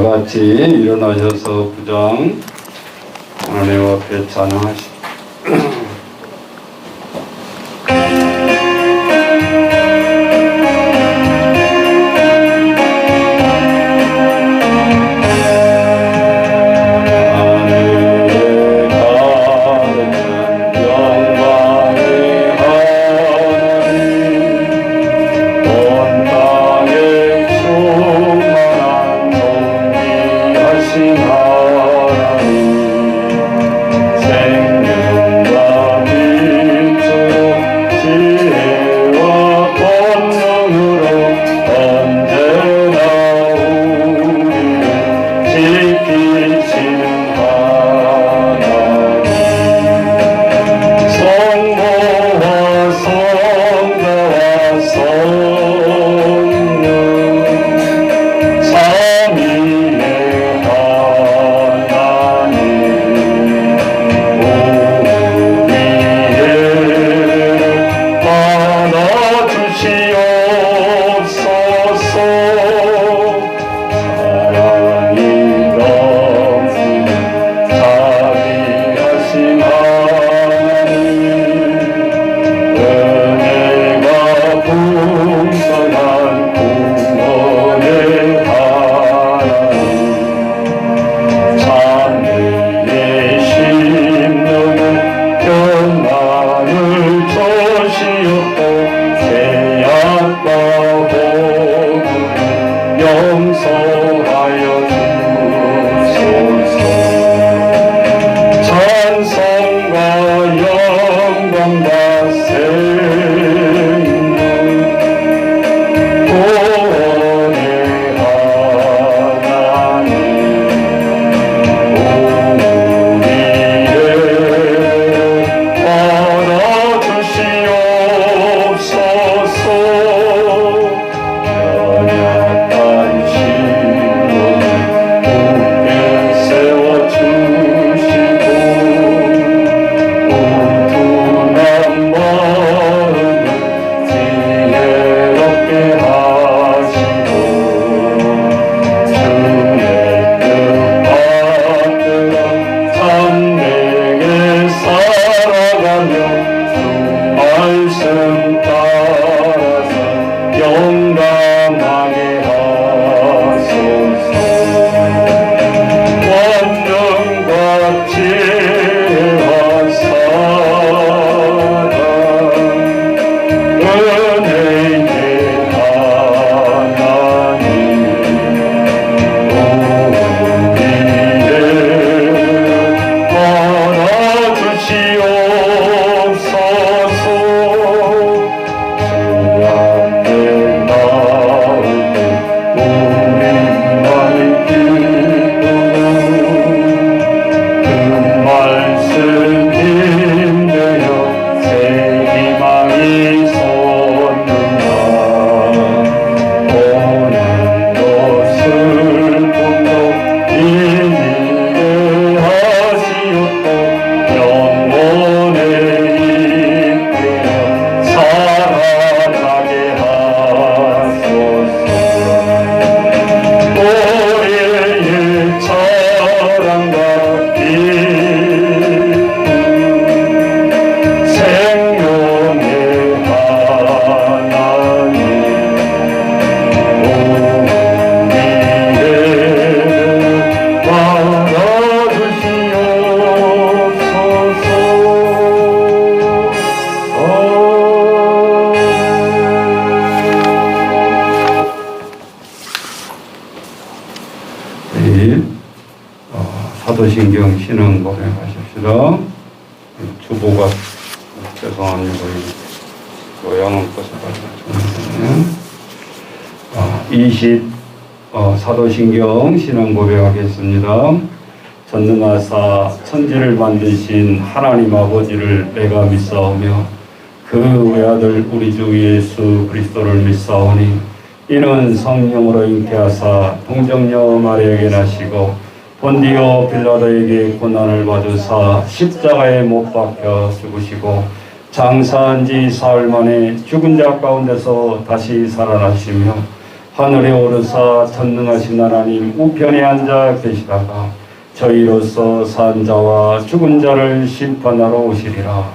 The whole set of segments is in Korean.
같이 일어나셔서 부장 하나님 앞에 찬양하시오. 사도신경 신앙 고백하십시다. 주보가 죄송합니다. 요양은 것을 사도신경 신앙 고백하겠습니다. 전능하사 천지를 만드신 하나님 아버지를 내가 믿사오며 그 외아들 우리 주 예수 그리스도를 믿사오니 이는 성령으로 잉태하사 동정녀 마리아에게 나시고 본디오 빌라도에게 고난을 받으사 십자가에 못 박혀 죽으시고 장사한 지 사흘 만에 죽은 자 가운데서 다시 살아나시며 하늘에 오르사 전능하신 하나님 우편에 앉아 계시다가 저희로서 산 자와 죽은 자를 심판하러 오시리라.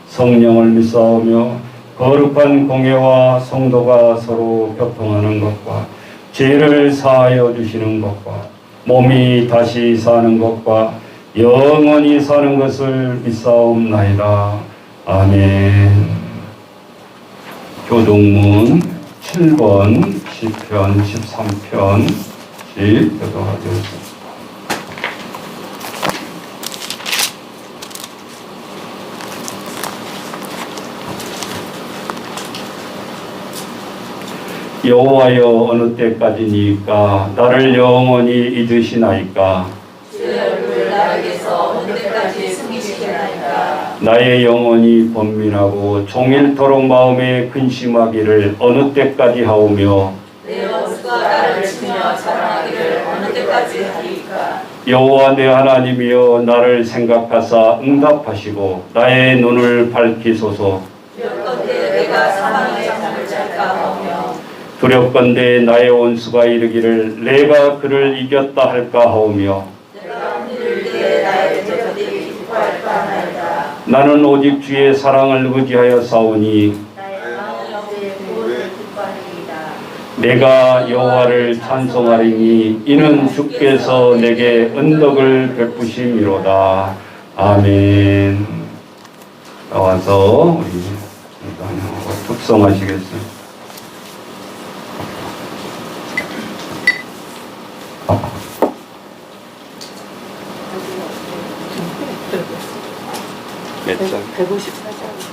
성령을 믿사오며 거룩한 공예와 성도가 서로 교통하는 것과 죄를 사하여 주시는 것과 몸이 다시 사는 것과 영원히 사는 것을 믿사옵나이다. 아멘. 교동문 7번 시편 13편 교도하겠습니다. 여호와여 어느 때까지니까 나를 영원히 잊으시나이까. 주의 얼굴 나에게서 어느 때까지 숨기시나이까. 나의 영혼이 번민하고 종일토록 마음에 근심하기를 어느 때까지 하오며. 내 원수가 나를 치며 자랑하기를 어느 때까지 하리까. 여호와 내 하나님이여 나를 생각하사 응답하시고 나의 눈을 밝히소서. 두렵건대 내가 사망의 잠을 잘까 하오며. 두렵건대 나의 원수가 이르기를 내가 그를 이겼다 할까 하오며. 내가 흔들 때 나의 대적들이 기뻐할까 하나이다. 나는 오직 주의 사랑을 의지하여 싸우니 나의 마음은 주의 구원을 기뻐하리이다. 내가 여호와를 찬송하리니 이는 주께서 내게 은덕을 베푸심이로다. 아멘. 나와서 우리 특성하시겠어요? 몇 장? 154장.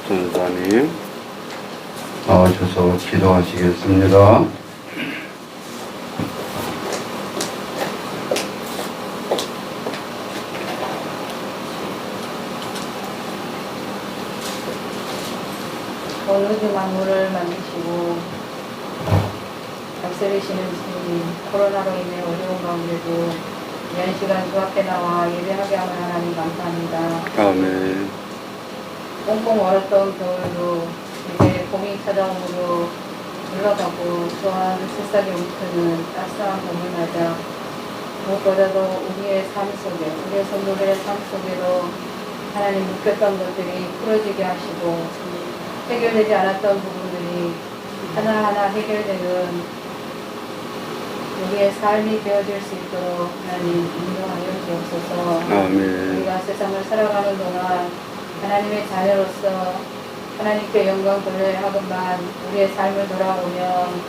전사님 나와주셔서 기도하시겠습니다. 오늘의 만물을 만드시고 다스리시는 주님, 코로나로 인해 어려운 가운데도 이한 시간 주 앞에 나와 예배하게 하는 하나님 감사합니다. 아멘. 꽁꽁 얼었던 겨울도 이제 봄이 찾아오므로 물러가고 또한 새싹이 움트는 따스한 봄을 맞아 무엇보다도 우리의 삶 속에, 우리의 성도들의 삶 속에도 하나님 묶였던 것들이 풀어지게 하시고 해결되지 않았던 부분들이 하나하나 해결되는 우리의 삶이 되어질 수 있도록 하나님 인도하여 주옵소서. 아멘. 우리가 세상을 살아가는 동안 하나님의 자녀로서 하나님께 영광 돌려야 하건만 우리의 삶을 돌아보면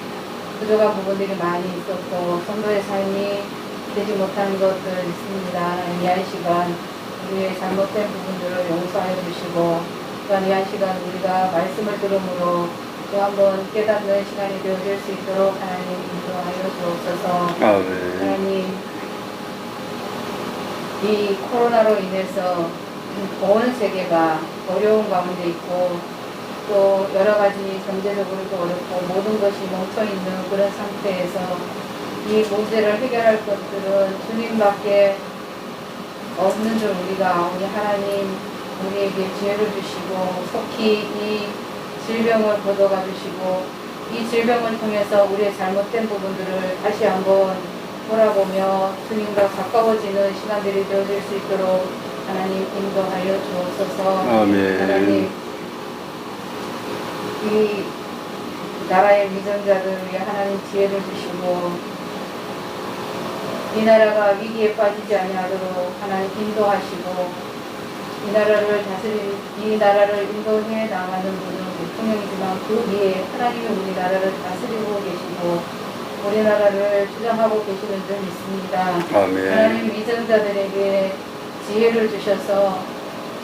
부족한 부분들이 많이 있었고 성도의 삶이 되지 못한 것들 있습니다. 이 시간 우리의 잘못된 부분들을 용서하여 주시고 또한 이 시간 우리가 말씀을 들음으로 또 한번 깨닫는 시간이 되어질 수 있도록 하나님 인도하여 주옵소서. 아멘. 하나님, 이 코로나로 인해서 온 세계가 어려운 가운데 있고 또 여러 가지 경제적으로도 어렵고 모든 것이 멈춰있는 그런 상태에서 이 문제를 해결할 것들은 주님밖에 없는 줄 우리가 우리 하나님 우리에게 지혜를 주시고 속히 이 질병을 걷어가 주시고 이 질병을 통해서 우리의 잘못된 부분들을 다시 한번 돌아보며 주님과 가까워지는 시간들이 되어질 수 있도록 하나님 인도하여 주옵소서. 아멘. 하나님 이 나라의 위정자들 위해 하나님 지혜를 주시고 이 나라가 위기에 빠지지 아니하도록 하나님 인도하시고 이 나라를 인도해 나가는 분은 대통령이지만 그 위에 하나님이 우리나라를 다스리고 계시고 우리나라를 주장하고 계시는 줄 믿습니다. 아멘. 하나님 위정자들에게 지혜를 주셔서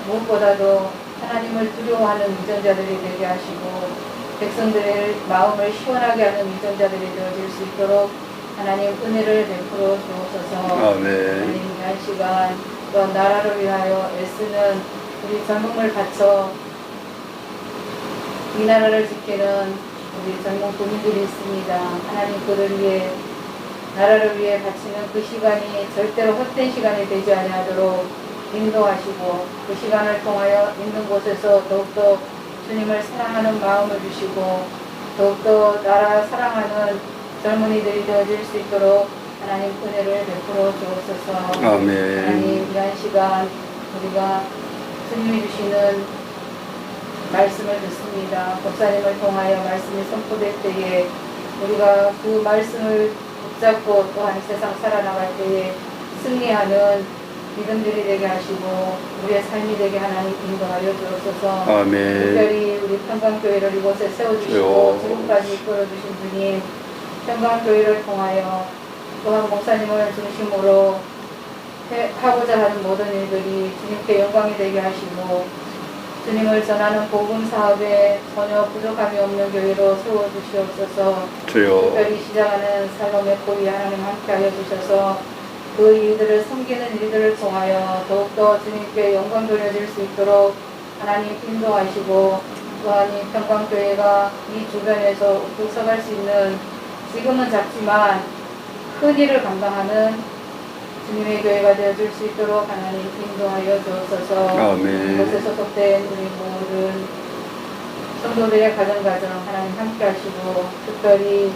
무엇보다도 하나님을 두려워하는 위정자들이 되게 하시고 백성들의 마음을 시원하게 하는 위정자들이 되어질 수 있도록 하나님 은혜를 베풀어 주옵소서. 아멘. 하나님 이 시간 또 나라를 위하여 애쓰는 우리 젊음을 바쳐 이 나라를 지키는 우리 젊은 군인들이 있습니다. 하나님 그를 위해 나라를 위해 바치는 그 시간이 절대로 헛된 시간이 되지 아니하도록 인도하시고 그 시간을 통하여 있는 곳에서 더욱더 주님을 사랑하는 마음을 주시고 더욱더 나라 사랑하는 젊은이들이 되어질 수 있도록 하나님 은혜를 베풀어 주옵소서. 아멘. 하나님 이한 시간 우리가 주님이 주시는 말씀을 듣습니다. 목사님을 통하여 말씀이 선포될 때에 우리가 그 말씀을 붙잡고 또한 세상 살아나갈 때에 승리하는 믿음들이 되게 하시고 우리의 삶이 되게 하나님 인도하여 주옵소서. 아멘. 특별히 우리 평강교회를 이곳에 세워주시고 지금까지 이끌어주신 주님 평강교회를 통하여 또한 목사님을 중심으로 하고자 하는 모든 일들이 주님께 영광이 되게 하시고 주님을 전하는 복음 사업에 전혀 부족함이 없는 교회로 세워주시옵소서. 주여. 특별히 시작하는 살롬의 고위 하나님 함께하여 주셔서 그 일들을 섬기는 일들을 통하여 더욱더 주님께 영광 돌려질 수 있도록 하나님 인도하시고 또한 이 평강교회가 이 주변에서 우뚝 서갈 수 있는 지금은 작지만 큰 일을 감당하는 주님의 교회가 되어줄 수 있도록 하나님 인도하여 주옵소서. 아멘. 이곳에 소속된 우리 모든 성도들의 가정 하나님 함께 하시고 특별히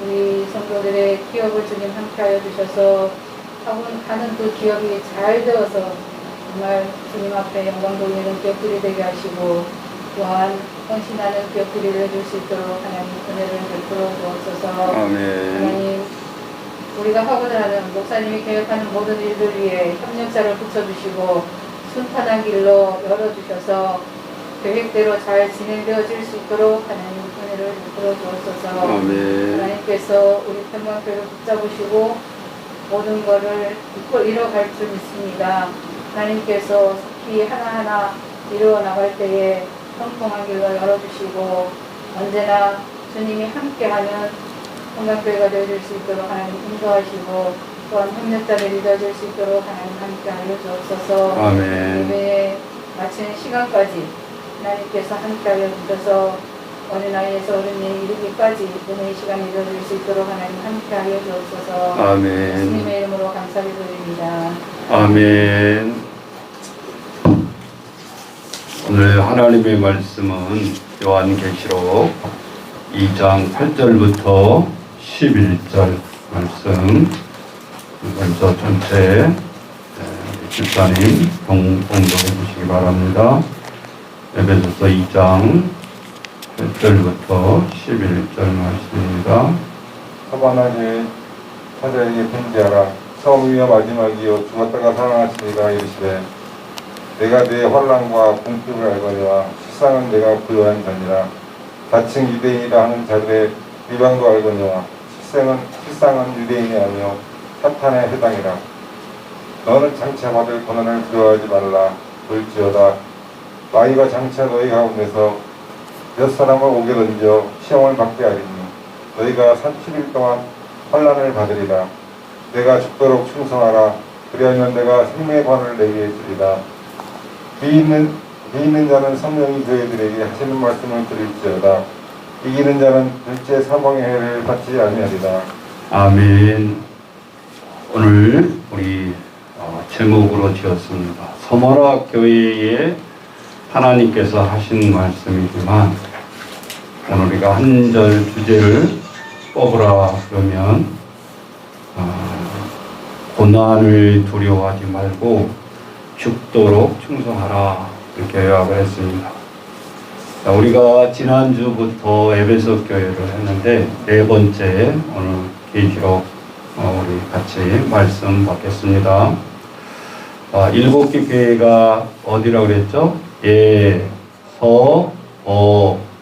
우리 성도들의 기업을 주님 함께 하여 주셔서 하는 그 기업이 잘 되어서 정말 주님 앞에 영광 돌리는 기업들이 되게 하시고 또한 헌신하는 기업들이 되어줄 수 있도록 하나님 은혜를 베풀어 주옵소서. 아멘. 하나님 우리가 하고자 하는 목사님이 계획하는 모든 일들 위해 협력자를 붙여주시고 순탄한 길로 열어주셔서 계획대로 잘 진행되어질 수 있도록 하나님 은혜를 베풀어 주옵소서. 아멘. 하나님께서 우리 평강교회를 붙잡으시고 모든 것을 이뤄갈 줄 믿습니다. 하나님께서 특히 하나하나 이루어 나갈 때에 통통한 길로 열어주시고 언제나 주님이 함께하는 건강교회가 되어줄 수 있도록 하나님 인도하시고 또한 협력자를 이뤄질 수 있도록 하나님 함께하여 주옵소서. 아멘. 예배 마치는 시간까지 하나님께서 함께하여 주셔서 어느 나이에서 어른에 이르기까지 은혜의 시간이 이뤄질 수 있도록 하나님 함께하여 주옵소서. 아멘. 예수님의 이름으로 감사드립니다. 아멘. 오늘 하나님의 말씀은 요한계시록 2장 8절부터 11절 말씀. 먼저 전체 집사님 봉독해 주시기 바랍니다. 에베소서 2장 8절부터 11절 말씀입니다. 사바나니 사자에게 편지하라. 처음이요 마지막이요 죽었다가 살아나시리라. 이르시되 내가 네 환난과 궁핍을 알거니와 실상은 내가 부요한 자니라. 자칭 유대인이라 하는 자들의 비방도 알거니와 실상은 유대인이 아니요 사탄에 해당이라. 너는 장차 받을 고난을 두려워하지 말라. 볼지어다 마귀가 장차 너희 가운데서 몇 사람을 오게 던져 시험을 받게 하리니 너희가 30일 동안 환난을 받으리라. 내가 죽도록 충성하라. 그리하면 내가 생명의 관을 내게 주리라. 비 있는 자는 성령이 그들에게 하시는 말씀을 들을지어다. 이기는 자는 둘째 사망의 해를 받지 아니하리라. 아멘. 오늘 우리 제목으로 지었습니다. 서머라 교회에 하나님께서 하신 말씀이지만 오늘 우리가 한 절 주제를 뽑으라 그러면 고난을 두려워하지 말고 죽도록 충성하라 이렇게 요약을 했습니다. 우리가 지난주부터 에베소 교회를 했는데 네 번째 오늘 계시록 우리 같이 말씀 받겠습니다. 7개 교회가 어디라고 그랬죠? 예, 서,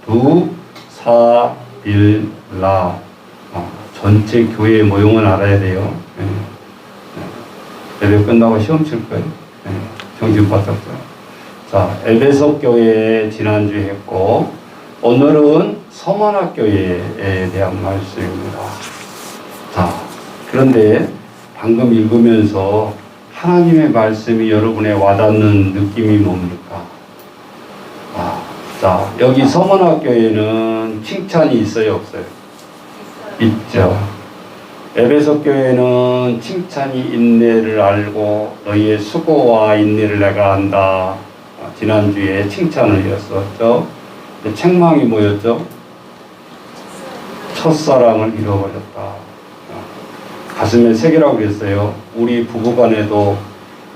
두, 사, 빌, 라. 전체 교회의 모형은 알아야 돼요. 예배 끝나고 시험 칠 거예요. 정신 바짝 죠. 자, 에베소 교회 지난주에 했고 오늘은 서머나 교회에 대한 말씀입니다. 자, 그런데 방금 읽으면서 하나님의 말씀이 여러분의 와닿는 느낌이 뭡니까? 자, 여기 서머나 교회는 칭찬이 있어요, 없어요? 있죠. 에베소 교회는 칭찬이 인내를 알고 너희의 수고와 인내를 내가 안다. 지난주에 칭찬을 이었었죠. 책망이 뭐였죠? 첫사랑을 잃어버렸다. 가슴에 새기라고 그랬어요. 우리 부부간에도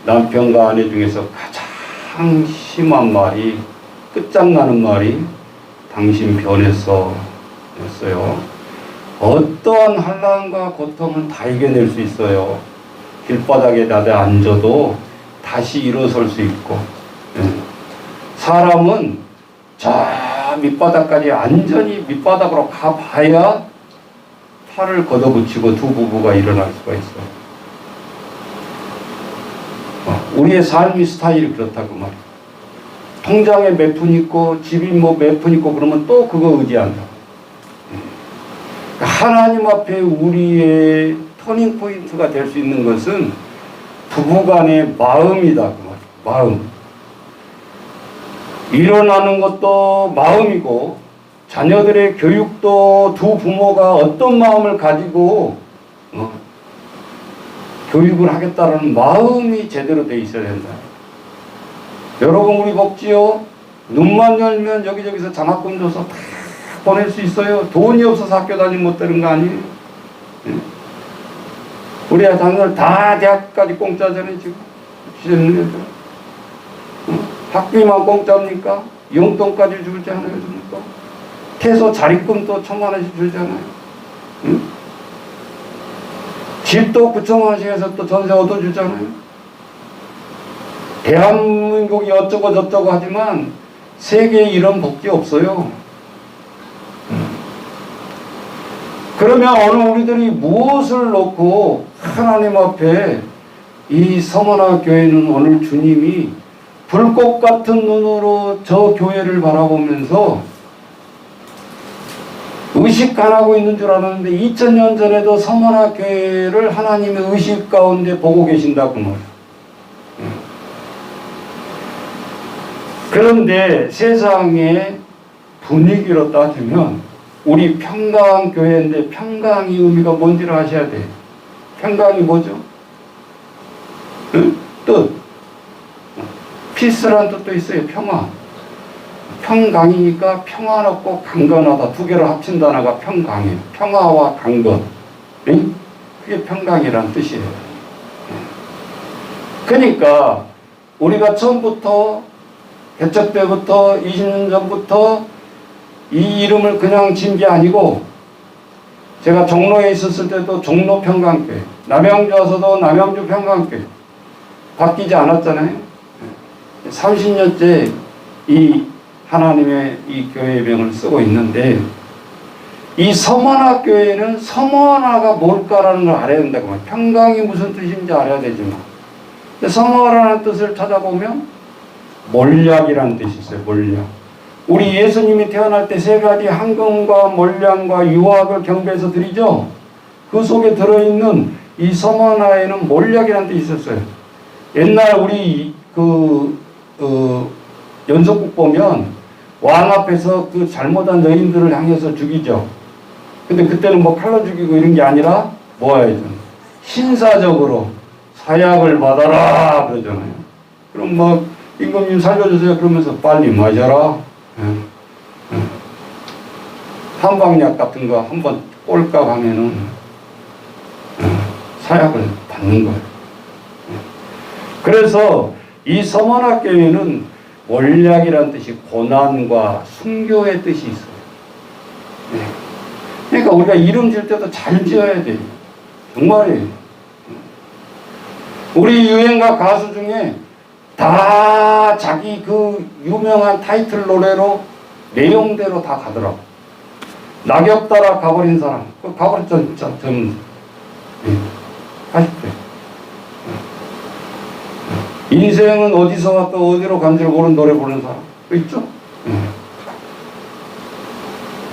남편과 아내 중에서 가장 심한 말이 끝장나는 말이 당신 변했어 였어요. 어떠한 환난과 고통은 다 이겨낼 수 있어요. 길바닥에 나대 앉아도 다시 일어설 수 있고 사람은 저 밑바닥까지 완전히 밑바닥으로 가봐야 팔을 걷어붙이고 두 부부가 일어날 수가 있어요. 우리의 삶의 스타일이 그렇다고 말이에요. 통장에 몇 푼 있고 집이 뭐 몇 푼 있고 그러면 또 그거 의지한다. 하나님 앞에 우리의 터닝 포인트가 될 수 있는 것은 부부간의 마음이다. 그 말이에요. 마음. 일어나는 것도 마음이고 자녀들의 교육도 두 부모가 어떤 마음을 가지고 교육을 하겠다는 마음이 제대로 돼 있어야 된다. 여러분 우리 복지요. 눈만 열면 여기저기서 장학금 줘서 다 보낼 수 있어요. 돈이 없어서 학교 다니면 못 되는 거 아니에요? 우리 자녀들 다 대학까지 공짜잖아요 지금. 시즌 애들. 학비만 공짜입니까? 용돈까지 줄지 않아요 줍니까? 해서 자립금도 1,000만 원씩 주잖아요. 응? 집도 9,000만 원씩 해서 또 전세 얻어주잖아요. 대한민국이 어쩌고 저쩌고 하지만 세계에 이런 복지 없어요. 그러면 오늘 우리들이 무엇을 놓고 하나님 앞에 이 서머나 교회는 오늘 주님이 불꽃 같은 눈으로 저 교회를 바라보면서 의식 안 하고 있는 줄 알았는데 2000년 전에도 서머나 교회를 하나님의 의식 가운데 보고 계신다 그 말이에요. 그런데 세상의 분위기로 따지면 우리 평강 교회인데 평강의 의미가 뭔지를 아셔야 돼요. 평강이 뭐죠? 응? 뜻. 피스란 뜻도 있어요. 평화. 평강이니까 평화롭고 강건하다. 두 개를 합친 단어가 평강이에요. 평화와 강건. 응? 그게 평강이란 뜻이에요. 그러니까 우리가 처음부터 개척 때부터 20년 전부터 이 이름을 그냥 지은 게 아니고 제가 종로에 있었을 때도 종로 평강교회, 남양주 와서도 남양주 평강교회 바뀌지 않았잖아요. 30년째 이 하나님의 이 교회의 명을 쓰고 있는데 이 서머나 교회는 서머나가 뭘까라는 걸 알아야 된다고 말이에요. 평강이 무슨 뜻인지 알아야 되지만 서머나라는 뜻을 찾아보면 몰약이라는 뜻이 있어요. 몰약. 우리 예수님이 태어날 때 세 가지 황금과 몰량과 유학을 경배해서 드리죠. 그 속에 들어있는 이 서머나에는 몰약이라는 뜻이 있었어요. 옛날 우리 연속국 보면 왕 앞에서 그 잘못한 여인들을 향해서 죽이죠. 근데 그때는 뭐 칼로 죽이고 이런 게 아니라 뭐예요? 신사적으로 사약을 받아라 그러잖아요. 그럼 뭐 임금님 살려주세요 그러면서 빨리 마셔라. 한방약 같은 거 한번 꼴깍 하면은 사약을 받는 거예요. 그래서 이 서머나 교회는 몰약이라는 뜻이 고난과 순교의 뜻이 있어요. 그러니까 우리가 이름 지을 때도 잘 지어야 돼요. 정말이에요. 우리 유행가 가수 중에 다 자기 그 유명한 타이틀 노래로 내용대로 다 가더라고. 낙엽 따라 가버린 사람. 그 가버렸죠, 진짜. 젊은. 80대. 인생은 어디서 왔다 어디로 간지를 모르는 노래 부르는 사람. 그 있죠?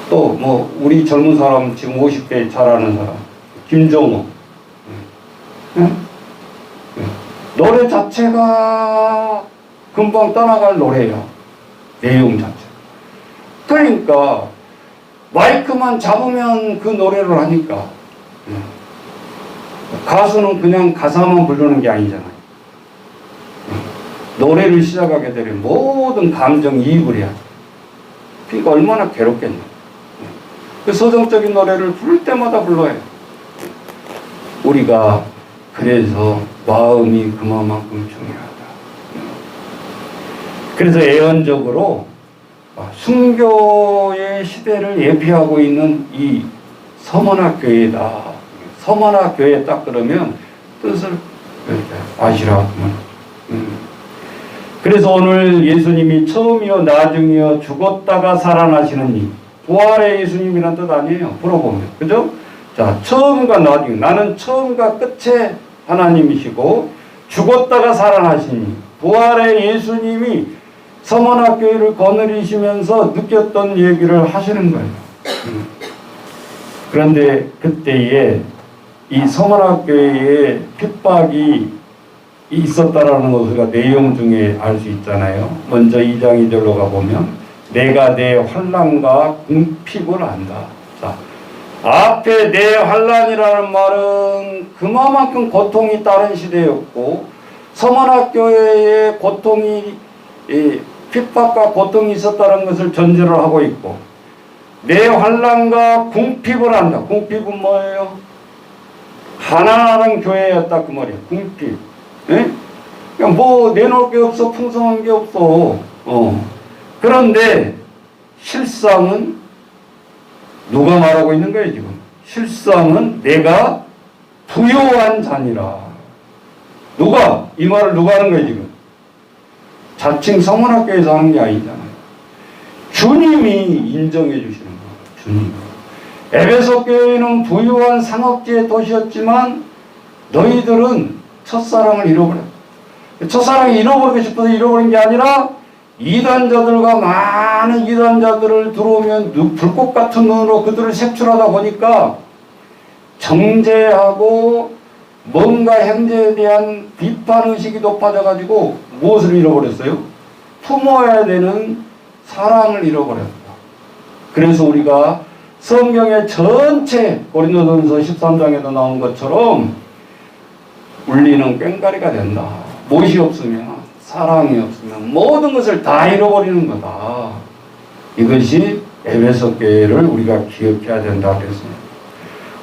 또, 뭐, 우리 젊은 사람, 지금 50대 잘 아는 사람. 김종호. 노래 자체가 금방 떠나갈 노래예요. 내용 자체. 그러니까 마이크만 잡으면 그 노래를 하니까 가수는 그냥 가사만 부르는 게 아니잖아요. 노래를 시작하게 되면 모든 감정이입을 해야 돼. 그러니까 얼마나 괴롭겠냐. 그 서정적인 노래를 부를 때마다 불러야 돼. 우리가 그래서 마음이 그만큼 중요하다. 그래서 애언적으로 순교의 시대를 예피하고 있는 이 서머나 교회다. 서머나 교회 딱 그러면 뜻을 아시라. 그래서 오늘 예수님이 처음이요 나중이요 죽었다가 살아나시는 이 부활의 예수님이란 뜻 아니에요. 물어보면. 그죠? 자, 처음과 나중. 나는 처음과 끝의 하나님이시고 죽었다가 살아나시니 부활의 예수님이 서머나 교회를 거느리시면서 느꼈던 얘기를 하시는 거예요. 그런데 그때에 이 서머나 교회에 핍박이 있었다라는 것을 우리가 내용 중에 알 수 있잖아요. 먼저 2장 2절로 가보면 내가 내 환난과 궁핍을 안다. 자, 앞에 내 환난이라는 말은 그만큼 고통이 따른 시대였고 서머나 교회에 고통이 핍박과 고통이 있었다는 것을 전제로 하고 있고 내 환난과 궁핍을 한다. 궁핍은 뭐예요? 가난한 교회였다 그 말이에요. 궁핍. 네? 그냥 뭐 내놓을 게 없어. 풍성한 게 없어. 그런데 실상은 누가 말하고 있는 거예요 지금? 실상은 내가 부요한 자니라. 누가? 이 말을 누가 하는 거예요 지금? 자칭 서문학교에서 하는 게 아니잖아요. 주님이 인정해 주시는 거예요. 주님. 에베소 교회는 부유한 상업지의 도시였지만 너희들은 첫사랑을 잃어버렸다. 첫사랑이 잃어버리고 싶어서 잃어버린 게 아니라 이단자들과 많은 이단자들을 들어오면 불꽃 같은 눈으로 그들을 색출하다 보니까 정죄하고 뭔가 형제에 대한 비판의식이 높아져 가지고 무엇을 잃어버렸어요? 품어야 되는 사랑을 잃어버렸다. 그래서 우리가 성경의 전체 고린도전서 13장에도 나온 것처럼 울리는 꽹과리가 된다. 무엇이 없으면, 사랑이 없으면 모든 것을 다 잃어버리는 거다. 이것이 에베소 교회를 우리가 기억해야 된다고 그랬습니다.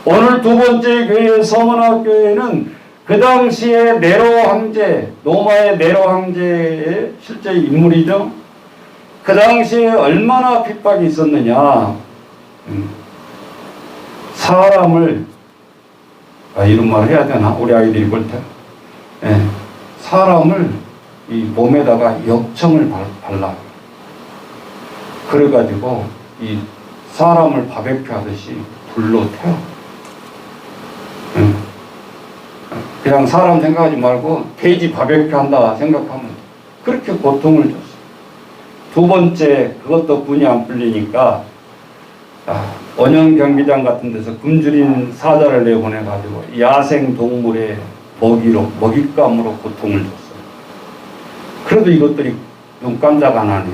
오늘 두 번째 교회 서머나 교회는 그 당시에 네로 황제, 로마의 네로 황제의 실제 인물이죠. 그 당시에 얼마나 핍박이 있었느냐. 사람을, 이런 말 해야 되나? 우리 아이들이 볼 때. 사람을 이 몸에다가 역청을 발라. 그래가지고 이 사람을 바베큐 하듯이 불로 태워. 그냥 사람 생각하지 말고 돼지 바베큐 한다 생각하면 그렇게 고통을 줬어요. 두 번째, 그것도 분이 안 풀리니까 원형 경기장 같은 데서 굶주린 사자를 내보내가지고 야생 동물의 먹잇감으로 고통을 줬어요. 그래도 이것들이 눈 깜짝 안 하네.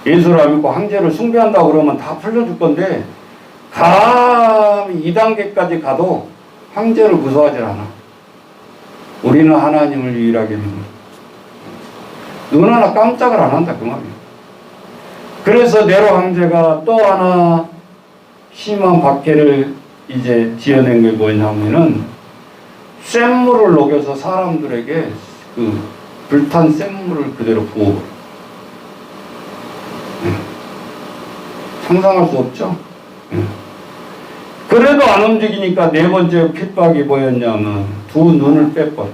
예수를 안 믿고 황제를 숭배한다고 그러면 다 풀려줄 건데 감히 2단계까지 가도 황제를 구속하지 않아. 우리는 하나님을 유일하게 믿는다. 눈 하나 깜짝을 안 한다 그 말이에요. 그래서 네로 황제가 또 하나 심한 박해를 이제 지어낸 게 뭐냐면은 샘물을 녹여서 사람들에게 그 불탄 샘물을 그대로 부어버려. 상상할 수 없죠? 그래도 안 움직이니까 네 번째 핍박이 뭐였냐면 두 눈을 빼버려.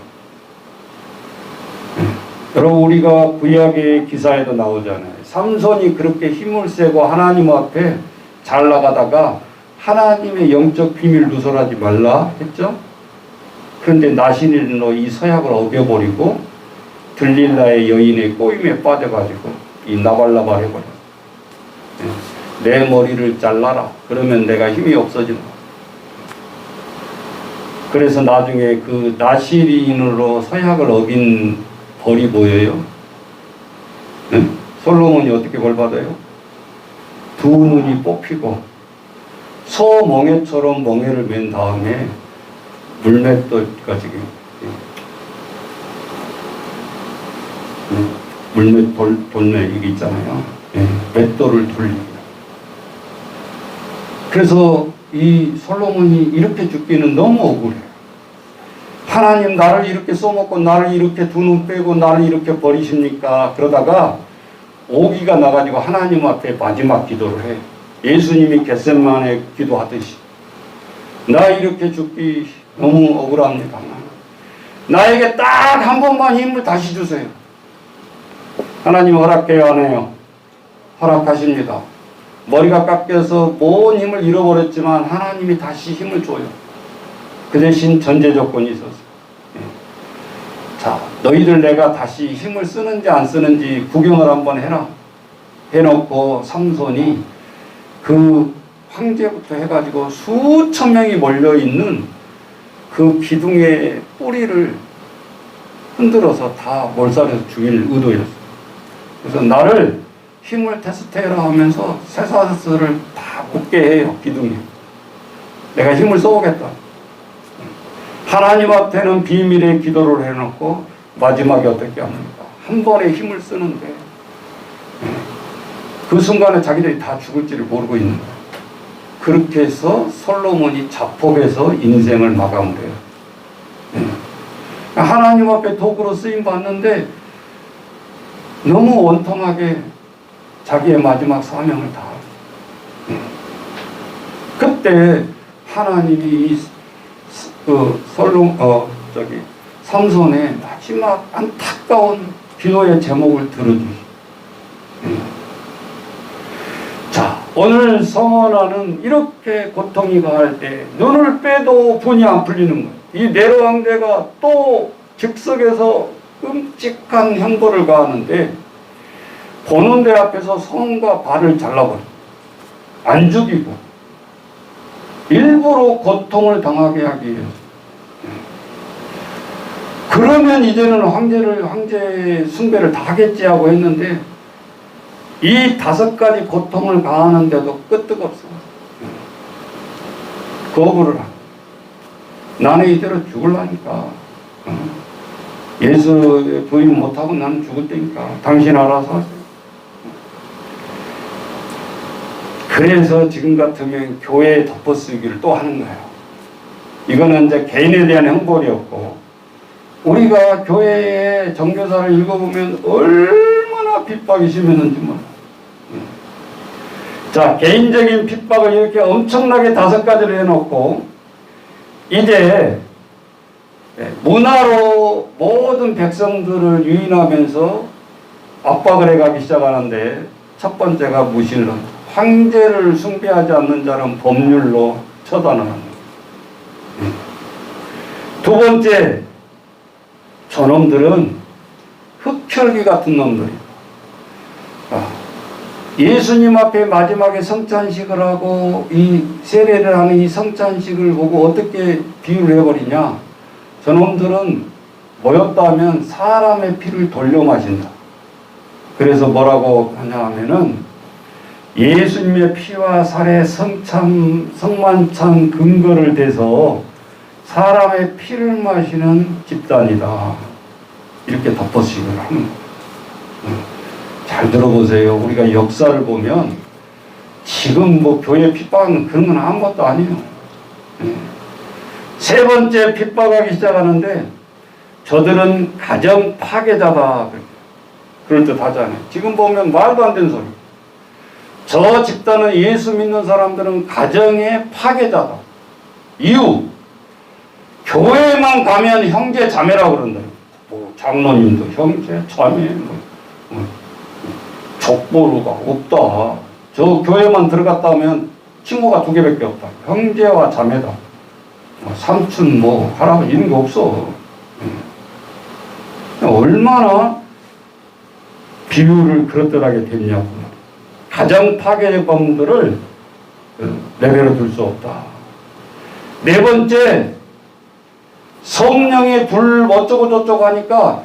여러분 우리가 구약의 기사에도 나오잖아요. 삼손이 그렇게 힘을 세고 하나님 앞에 잘 나가다가 하나님의 영적 비밀 누설하지 말라 했죠? 그런데 나시린으로 이 서약을 어겨버리고 들릴라의 여인의 꼬임에 빠져가지고 이 나발나발 해버렸어요. 내 머리를 잘라라. 그러면 내가 힘이 없어진다. 그래서 나중에 그 나시린으로 서약을 어긴 벌이 뭐예요? 솔로몬이 어떻게 벌 받아요? 두 눈이 뽑히고 소멍에처럼 멍에를 맨 다음에 물맷돌가 지금 물맷 돌매 이게 있잖아요. 맷돌을 돌립니다. 그래서 이 솔로몬이 이렇게 죽기는 너무 억울해요. 하나님 나를 이렇게 써먹고 나를 이렇게 두 눈 빼고 나를 이렇게 버리십니까? 그러다가 오기가 나가지고 하나님 앞에 마지막 기도를 해. 예수님이 겟세마네 기도하듯이 나 이렇게 죽기 너무 억울합니다. 나에게 딱 한 번만 힘을 다시 주세요. 하나님 허락해요 안 해요? 허락하십니다. 머리가 깎여서 모든 힘을 잃어버렸지만 하나님이 다시 힘을 줘요. 그 대신 전제 조건이 있었어요. 자, 너희들 내가 다시 힘을 쓰는지 안 쓰는지 구경을 한번 해라. 해놓고 삼손이 그 황제부터 해가지고 수천 명이 몰려있는 그 기둥의 뿌리를 흔들어서 다 몰살해서 죽일 의도였어요. 그래서 나를 힘을 테스트해라 하면서 쇠사슬을 다 곱게 해요. 기둥에. 내가 힘을 써오겠다. 하나님 앞에는 비밀의 기도를 해놓고 마지막에 어떻게 합니까? 한 번에 힘을 쓰는데 그 순간에 자기들이 다 죽을지를 모르고 있는 거예요. 그렇게 해서 솔로몬이 자폭해서 인생을 마감을 해요. 하나님 앞에 도구로 쓰임 받는데 너무 원통하게 자기의 마지막 사명을 다. 그때 하나님이 삼손의 마지막 안타까운 기도의 제목을 들어주시. 자, 오늘 서머나는 이렇게 고통이 가할 때 눈을 빼도 분이 안 풀리는 거예요. 이 네로 황제가 또 즉석에서 끔찍한 형벌을 가하는데 보는 데 앞에서 손과 발을 잘라버려. 안 죽이고 일부러 고통을 당하게 하기 위해서. 그러면 이제는 황제 숭배를 다 하겠지 하고 했는데 이 5가지 고통을 가하는데도 끄떡없어. 거부를 하고 나는 이대로 죽을라니까. 예수 부인 못하고 나는 죽을 테니까 당신 알아서 하세요. 그래서 지금 같으면 교회에 덮어쓰기를 또 하는 거예요. 이거는 이제 개인에 대한 형벌이었고, 우리가 교회에 정교사를 읽어보면 얼마나 핍박이 심했는지 몰라. 자, 개인적인 핍박을 이렇게 엄청나게 5가지를 해놓고 이제 문화로 모든 백성들을 유인하면서 압박을 해가기 시작하는데, 첫 번째가 무신론. 황제를 숭배하지 않는 자는 법률로 처단을 합니다. 두 번째, 저놈들은 흑혈기 같은 놈들이에요. 예수님 앞에 마지막에 성찬식을 하고 이 세례를 하는 이 성찬식을 보고 어떻게 비유를 해버리냐. 저놈들은 모였다 하면 사람의 피를 돌려 마신다. 그래서 뭐라고 하냐 하면은 예수님의 피와 살의 성만찬 근거를 대서 사람의 피를 마시는 집단이다. 이렇게 덮어쓰기를 하는 거예요. 잘 들어보세요. 우리가 역사를 보면 지금 뭐 교회 핍박은 그런 건 아무것도 아니에요. 세 번째, 핍박하기 시작하는데 저들은 가정 파괴자다. 그럴 듯 하잖아요. 지금 보면 말도 안 되는 소리. 저 집단은 예수 믿는 사람들은 가정의 파괴자다. 이유, 교회만 가면 형제 자매라고 그런다. 뭐 장로님도 형제 자매, 족보루가 없다. 저 교회만 들어갔다 하면 친구가 2개밖에 없다. 형제와 자매다. 삼촌 뭐 할아버지 이런 게 없어. 얼마나 비유를 그렇더라게 됐냐고. 가정 파괴범들을 내버려 둘 수 없다. 네 번째, 성령의 불 어쩌고 저쩌고 하니까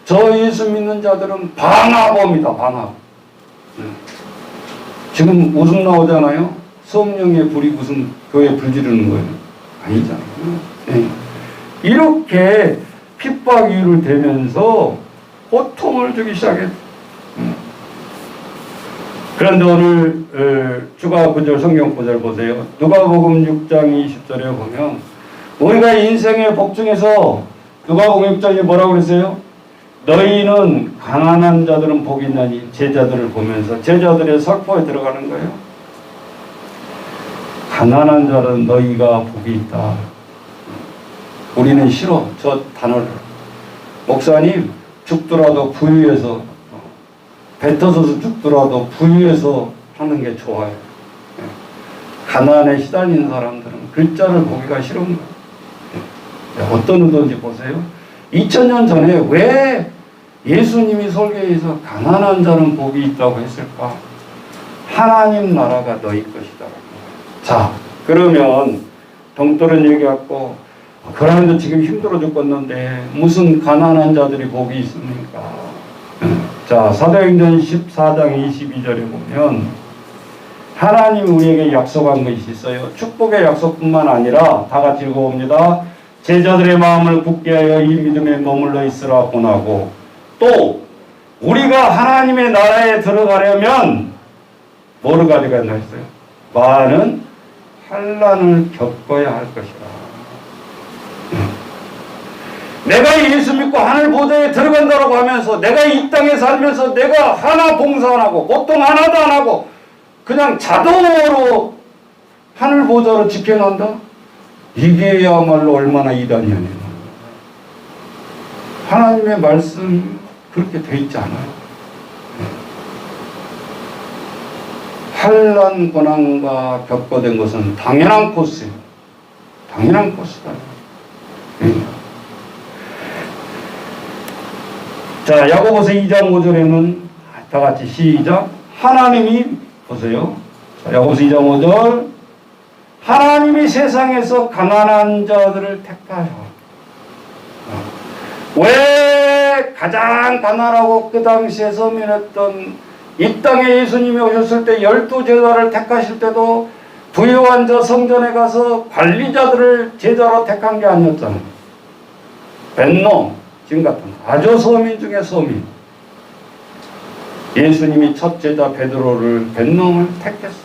저 예수 믿는 자들은 방화범이다. 방화. 지금 웃음 나오잖아요. 성령의 불이 무슨 교회 불 지르는 거예요? 아니잖아요. 네. 이렇게 핍박 이유를 대면서 고통을 주기 시작했죠. 그런데 오늘 주가 구절 성경 구절 보세요. 누가복음 6장 20절에 보면 우리가 인생의 복 중에서 누가복음 6장에 뭐라고 그랬어요? 너희는 가난한 자들은 복이 있나니, 제자들을 보면서 제자들의 설포에 들어가는 거예요. 가난한 자는 너희가 복이 있다. 우리는 싫어, 저 단어를. 목사님, 죽더라도 부유해서, 뱉어서 죽더라도 부유해서 하는 게 좋아요. 가난에 시달리는 사람들은 글자를 보기가 싫은 거예요. 어떤 의도인지 보세요. 2000년 전에 왜 예수님이 설교에서 가난한 자는 복이 있다고 했을까? 하나님 나라가 너희 것이다. 자, 그러면 동떨은 얘기하고 그 사람도 지금 힘들어 죽겠는데 무슨 가난한 자들이 복이 있습니까? 자, 사도행전 14장 22절에 보면 하나님이 우리에게 약속한 것이 있어요. 축복의 약속뿐만 아니라 다 같이 읽어봅니다. 제자들의 마음을 굳게 하여 이 믿음에 머물러 있으라 권하고, 또 우리가 하나님의 나라에 들어가려면 뭐를 가져간다 했어요? 많은 환난을 겪어야 할 것이다. 내가 예수 믿고 하늘 보좌에 들어간다고 하면서 내가 이 땅에 살면서 내가 하나 봉사 안 하고 고통 하나도 안 하고 그냥 자동으로 하늘 보좌를 지켜난다? 이게야말로 얼마나 이단이야. 하나님의 말씀 그렇게 돼 있지 않아요. 환난 고난과 겪어된 것은 당연한 코스예요. 당연한 코스다. 자, 야고보서 2장 5절에는 다 같이 시작. 하나님이 보세요. 자, 야고보서 2장 5절. 하나님이 세상에서 가난한 자들을 택하여. 왜 가장 가난하고 그 당시에 서민했던 이 땅에 예수님이 오셨을 때 12제자를 택하실 때도 부유한 자 성전에 가서 관리자들을 제자로 택한 게 아니었잖아요. 벤놈, 지금 같은 아주 서민 중에 서민. 예수님이 첫 제자 베드로를 벤놈을 택했어.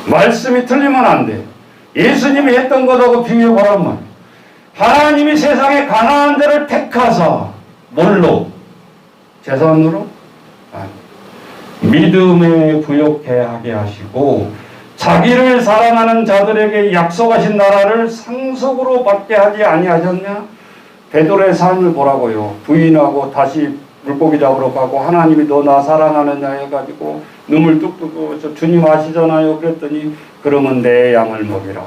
말씀이 틀리면 안 돼. 예수님이 했던 것하고 비교해보란 말이야. 하나님이 세상에 가난한 자를 택하사 뭘로? 재산으로? 아니. 믿음에 부욕해 하게 하시고 자기를 사랑하는 자들에게 약속하신 나라를 상속으로 받게 하지 아니하셨냐? 베드로의 삶을 보라고요. 부인하고 다시 물고기 잡으러 가고 하나님이 너 나 사랑하느냐 해가지고 눈물 뚝뚝 흘려서 주님 아시잖아요. 그랬더니 그러면 내 양을 먹이라.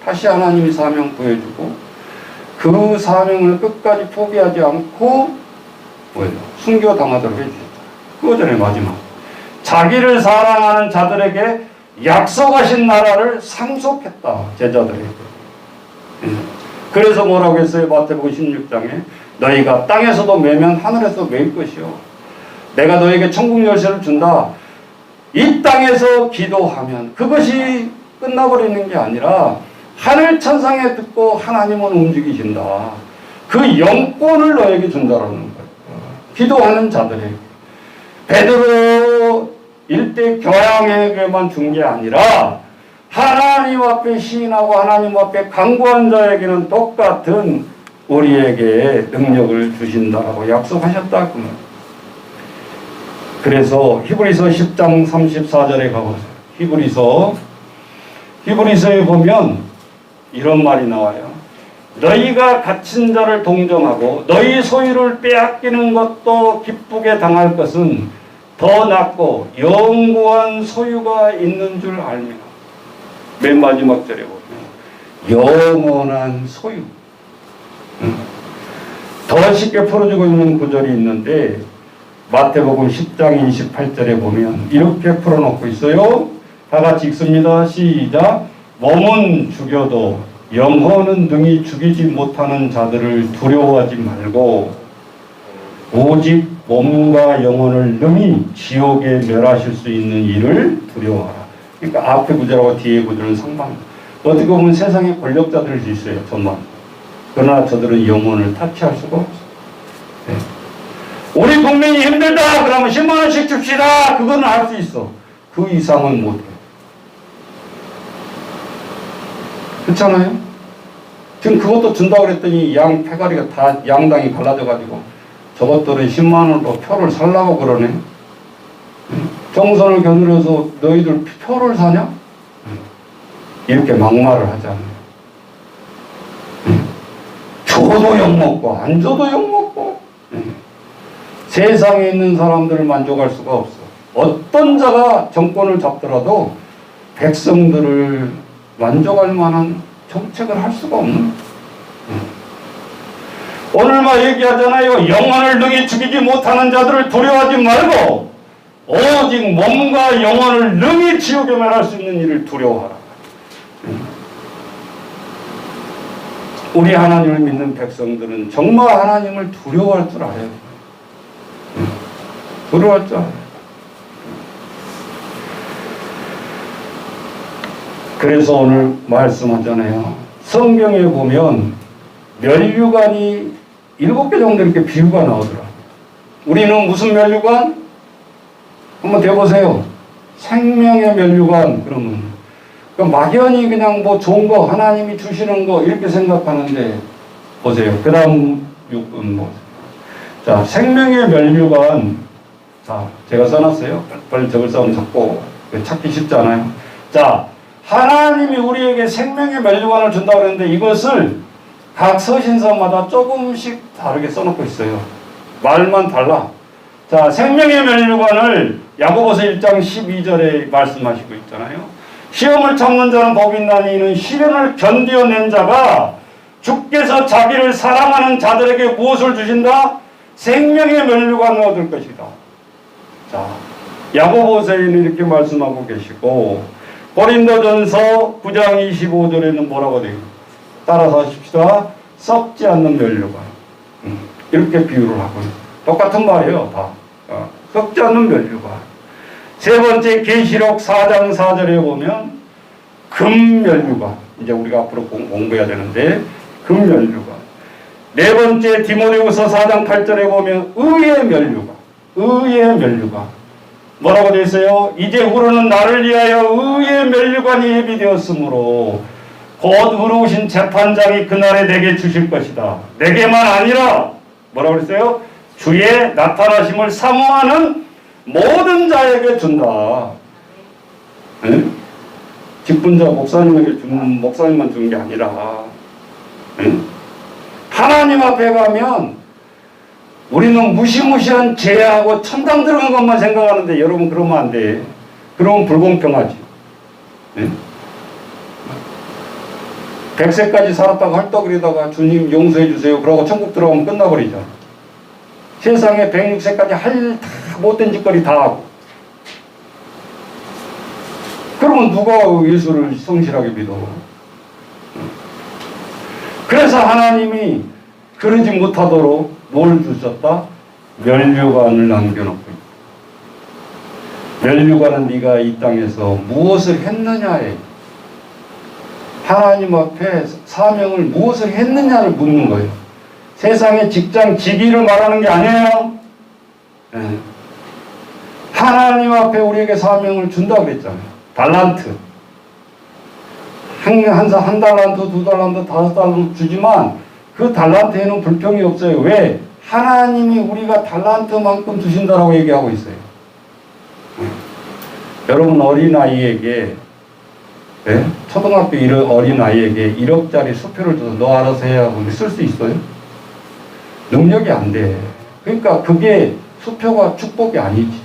다시 하나님이 사명 구해주고 그 사명을 끝까지 포기하지 않고 뭐예요? 순교당하도록 해주셨다. 그 전에 마지막 자기를 사랑하는 자들에게 약속하신 나라를 상속했다. 제자들에게. 그래서 뭐라고 했어요? 마태복음 16장에 너희가 땅에서도 매면 하늘에서 매일 것이요. 내가 너에게 천국 열쇠를 준다. 이 땅에서 기도하면 그것이 끝나버리는 게 아니라 하늘 천상에 듣고 하나님은 움직이신다. 그 영권을 너에게 준다라는 거예요. 기도하는 자들에게. 베드로 일대 교양에게만 준 게 아니라 하나님 앞에 시인하고 하나님 앞에 간구한 자에게는 똑같은 우리에게 능력을 주신다고 약속하셨다. 그래서 히브리서 10장 34절에 가보세요. 히브리서에 보면 이런 말이 나와요. 너희가 갇힌 자를 동정하고 너희 소유를 빼앗기는 것도 기쁘게 당할 것은 더 낫고 영구한 소유가 있는 줄 알며. 맨 마지막 절에 보면 영원한 소유. 더 쉽게 풀어주고 있는 구절이 있는데 마태복음 10장 28절에 보면 이렇게 풀어놓고 있어요. 다 같이 읽습니다. 시작. 몸은 죽여도 영혼은 능히 죽이지 못하는 자들을 두려워하지 말고 오직 몸과 영혼을 능히 지옥에 멸하실 수 있는 일을 두려워하라. 그러니까 앞에 구절하고 뒤에 구절은 상반. 어떻게 보면 세상에 권력자들이 있어요. 정말. 그러나 저들은 영혼을 타치할 수가 없어요. 네. 우리 국민이 힘들다 그러면 10만 원씩 줍시다. 그거는 할 수 있어. 그 이상은 못해. 그렇잖아요? 지금 그것도 준다고 그랬더니 양 패가리가 다 양당이 갈라져가지고 저것들은 10만 원으로 표를 살라고 그러네. 정선을 겨누려서 너희들 표를 사냐? 이렇게 막말을 하잖아요. 줘도 욕먹고 안 줘도 욕먹고. 세상에 있는 사람들을 만족할 수가 없어. 어떤 자가 정권을 잡더라도 백성들을 만족할 만한 정책을 할 수가 없는. 오늘 막 얘기하잖아요. 영혼을 능히 죽이지 못하는 자들을 두려워하지 말고 오직 몸과 영혼을 능히 지옥에 멸할 수 있는 일을 두려워하라. 우리 하나님을 믿는 백성들은 정말 하나님을 두려워할 줄 알아요. 두려워할 줄 알아요. 그래서 오늘 말씀하잖아요. 성경에 보면 면류관이 7개 정도 이렇게 비유가 나오더라. 우리는 무슨 면류관? 한번 대보세요. 생명의 면류관. 그러면 막연히 그냥 뭐 좋은 거 하나님이 주시는 거 이렇게 생각하는데 보세요. 그 다음 6분 뭐. 자, 생명의 면류관. 자, 제가 써놨어요. 빨리 적을 사람 적고 찾기 쉽잖아요. 자, 하나님이 우리에게 생명의 면류관을 준다고 그랬는데 이것을 각 서신서마다 조금씩 다르게 써놓고 있어요. 말만 달라. 자, 생명의 면류관을 야고보서 1장 12절에 말씀하시고 있잖아요. 시험을 참는 자는 복이 있나니 이는 시련을 견뎌낸 자가 주께서 자기를 사랑하는 자들에게 무엇을 주신다? 생명의 면류관을 얻을 것이다. 자, 야고보서에는 이렇게 말씀하고 계시고 고린도전서 9장 25절에는 뭐라고 되어 있나요? 따라서 하십시다. 썩지 않는 면류관. 이렇게 비유를 하고 있어요. 똑같은 말이에요. 다. 썩지 않는 면류관. 세 번째 계시록 4장 4절에 보면 금면류관. 이제 우리가 앞으로 공부해야 되는데 금면류관. 네 번째 디모데후서 4장 8절에 보면 의의 면류관. 의의 면류관. 뭐라고 되어 있어요? 이제 후로는 나를 위하여 의의 면류관이 예비되었으므로 곧 의로우신 재판장이 그날에 내게 주실 것이다. 내게만 아니라 뭐라고 그랬어요? 주의 나타나심을 사모하는 모든 자에게 준다. 네? 직분자 목사님에게 주는, 목사님만 주는 게 아니라 네? 하나님 앞에 가면 우리는 무시무시한 죄하고 천당 들어간 것만 생각하는데 여러분 그러면 안 돼. 그러면 불공평하지. 네? 100세까지 살았다가 헐떡거리다가 주님 용서해 주세요. 그러고 천국 들어가면 끝나버리잖아. 세상에 106세까지 할 다 못된 짓거리 다 하고. 그러면 누가 예수를 성실하게 믿어? 그래서 하나님이 그러지 못하도록 뭘 주셨다? 면류관을 남겨놓고 있다. 면류관은 네가 이 땅에서 무엇을 했느냐에 하나님 앞에 사명을 무엇을 했느냐를 묻는 거예요. 세상의 직장 직위를 말하는 게 아니에요. 네. 하나님 앞에 우리에게 사명을 준다고 그랬잖아요. 달란트. 한 달란트, 두 달란트, 다섯 달란트 주지만 그 달란트에는 불평이 없어요. 왜? 하나님이 우리가 달란트만큼 주신다라고 얘기하고 있어요. 여러분 어린아이에게 네? 초등학교 어린아이에게 1억짜리 수표를 줘서 너 알아서 해야 하고 쓸 수 있어요? 능력이 안 돼. 그러니까 그게 수표가 축복이 아니지.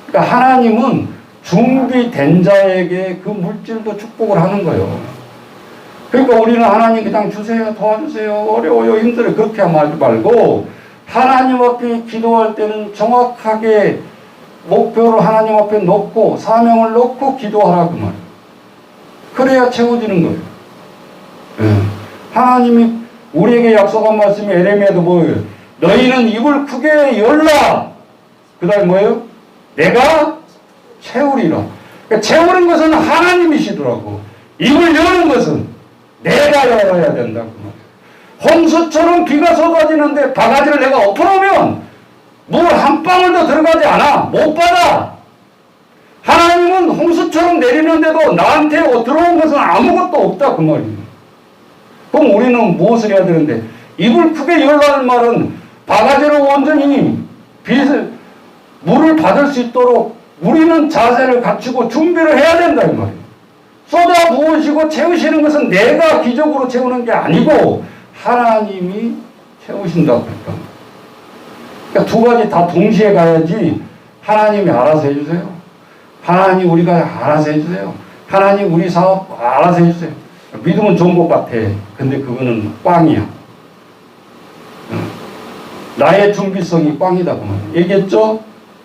그러니까 하나님은 준비된 자에게 그 물질도 축복을 하는 거예요. 그러니까 우리는 하나님 그냥 주세요, 도와주세요, 어려워요, 힘들어요 그렇게 하지 말고 하나님 앞에 기도할 때는 정확하게 목표를 하나님 앞에 놓고 사명을 놓고 기도하라 그 말이에요. 그래야 채워지는 거예요. 하나님이 우리에게 약속한 말씀이 에레미야도 뭐예요? 너희는 입을 크게 열라. 그 다음에 뭐예요? 내가 채우리라. 그러니까 채우는 것은 하나님이시더라고. 입을 여는 것은 내가 열어야 된다. 홍수처럼 비가 쏟아지는데 바가지를 내가 엎어놓으면 물 한 방울도 들어가지 않아. 못 받아. 하나님은 홍수처럼 내리는데도 나한테 들어온 것은 아무것도 없다 그 말이에요. 그럼 우리는 무엇을 해야 되는데 입을 크게 열라는 말은 바가지로 온전히 물을 받을 수 있도록 우리는 자세를 갖추고 준비를 해야 된다 이 말이에요. 쏟아 부으시고 채우시는 것은 내가 기적으로 채우는 게 아니고 하나님이 채우신다고 했다. 그러니까 두 가지 다 동시에 가야지. 하나님이 알아서 해주세요. 하나님 우리가 알아서 해주세요. 하나님 우리 사업 알아서 해주세요. 믿으면 좋은 것 같아. 근데 그거는 꽝이야. 나의 준비성이 꽝이다 그 말이야. 얘기했죠?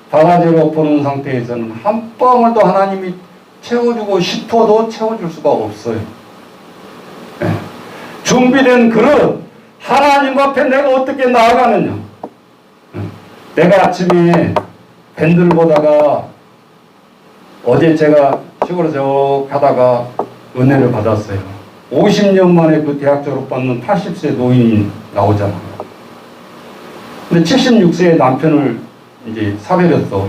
바가지를 엎어놓은 상태에서는 한 방울도 하나님이 채워주고 싶어도 채워줄 수가 없어요. 네. 준비된 그릇 하나님 앞에 내가 어떻게 나아가느냐. 내가 아침에 밴드를 보다가 어제 제가 시골에 쭉 가다가 은혜를 받았어요. 50년 만에 그 대학 졸업받는 80세 노인이 나오잖아요. 근데 76세의 남편을 이제 사별했어.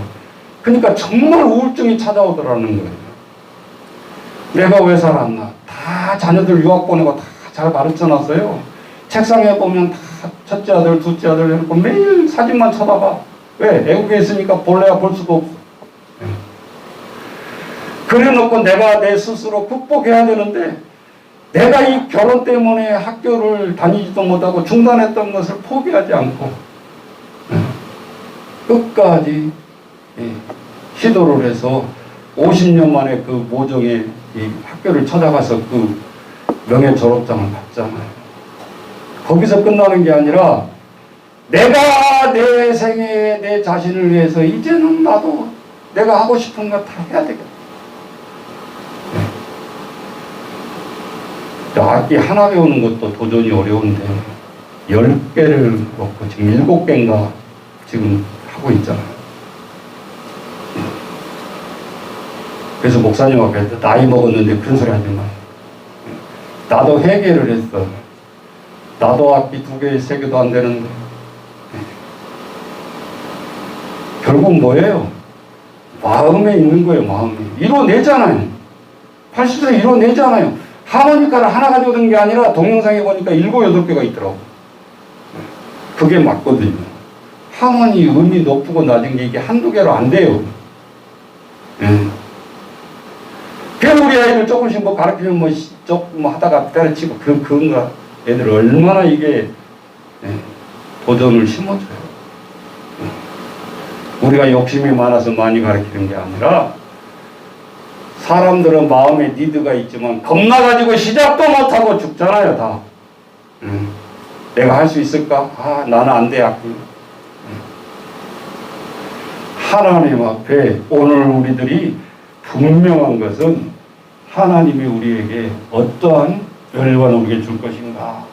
그러니까 정말 우울증이 찾아오더라는 거예요. 내가 왜 살았나? 다 자녀들 유학 보내고 다 잘 가르쳐 놨어요. 책상에 보면 다 첫째 아들, 둘째 아들 해놓고 매일 사진만 쳐다봐. 왜? 외국에 있으니까 볼래야 볼 수도 없어. 그래 놓고 내가 내 스스로 극복해야 되는데 내가 이 결혼 때문에 학교를 다니지도 못하고 중단했던 것을 포기하지 않고 끝까지 시도를 해서 50년 만에 그 모종의 이 학교를 찾아가서 그 명예 졸업장을 받잖아요. 거기서 끝나는 게 아니라 내가 내 생에 내 자신을 위해서 이제는 나도 내가 하고 싶은 거 다 해야 되겠다. 악기 하나 배우는 것도 도전이 어려운데 10개를 먹고 지금 7개인가 지금 하고 있잖아요. 그래서 목사님 앞에 나이 먹었는데 그런 소리 하지 마. 나도 회개를 했어. 나도 악기 2개, 3개도 안 되는데. 결국 뭐예요? 마음에 있는 거예요, 마음에. 이뤄내잖아요. 80세 이뤄내잖아요. 하모니카를 하나 가지고 든 게 아니라 동영상에 보니까 7, 8개가 있더라고. 그게 맞거든요. 하모니 음이 높고 낮은 게 이게 한두 개로 안 돼요. 그래서 우리 아이들 조금씩 뭐 가르치면 조금 하다가 때려치고 그건가. 애들 얼마나 이게 도전을 심어줘요. 우리가 욕심이 많아서 많이 가르치는 게 아니라 사람들은 마음에 니드가 있지만 겁나가지고 시작도 못하고 죽잖아요, 다. 내가 할 수 있을까? 아, 나는 안 돼, 악기. 하나님 앞에 오늘 우리들이 분명한 것은 하나님이 우리에게 어떠한 멸관을 우리에게 줄 것인가.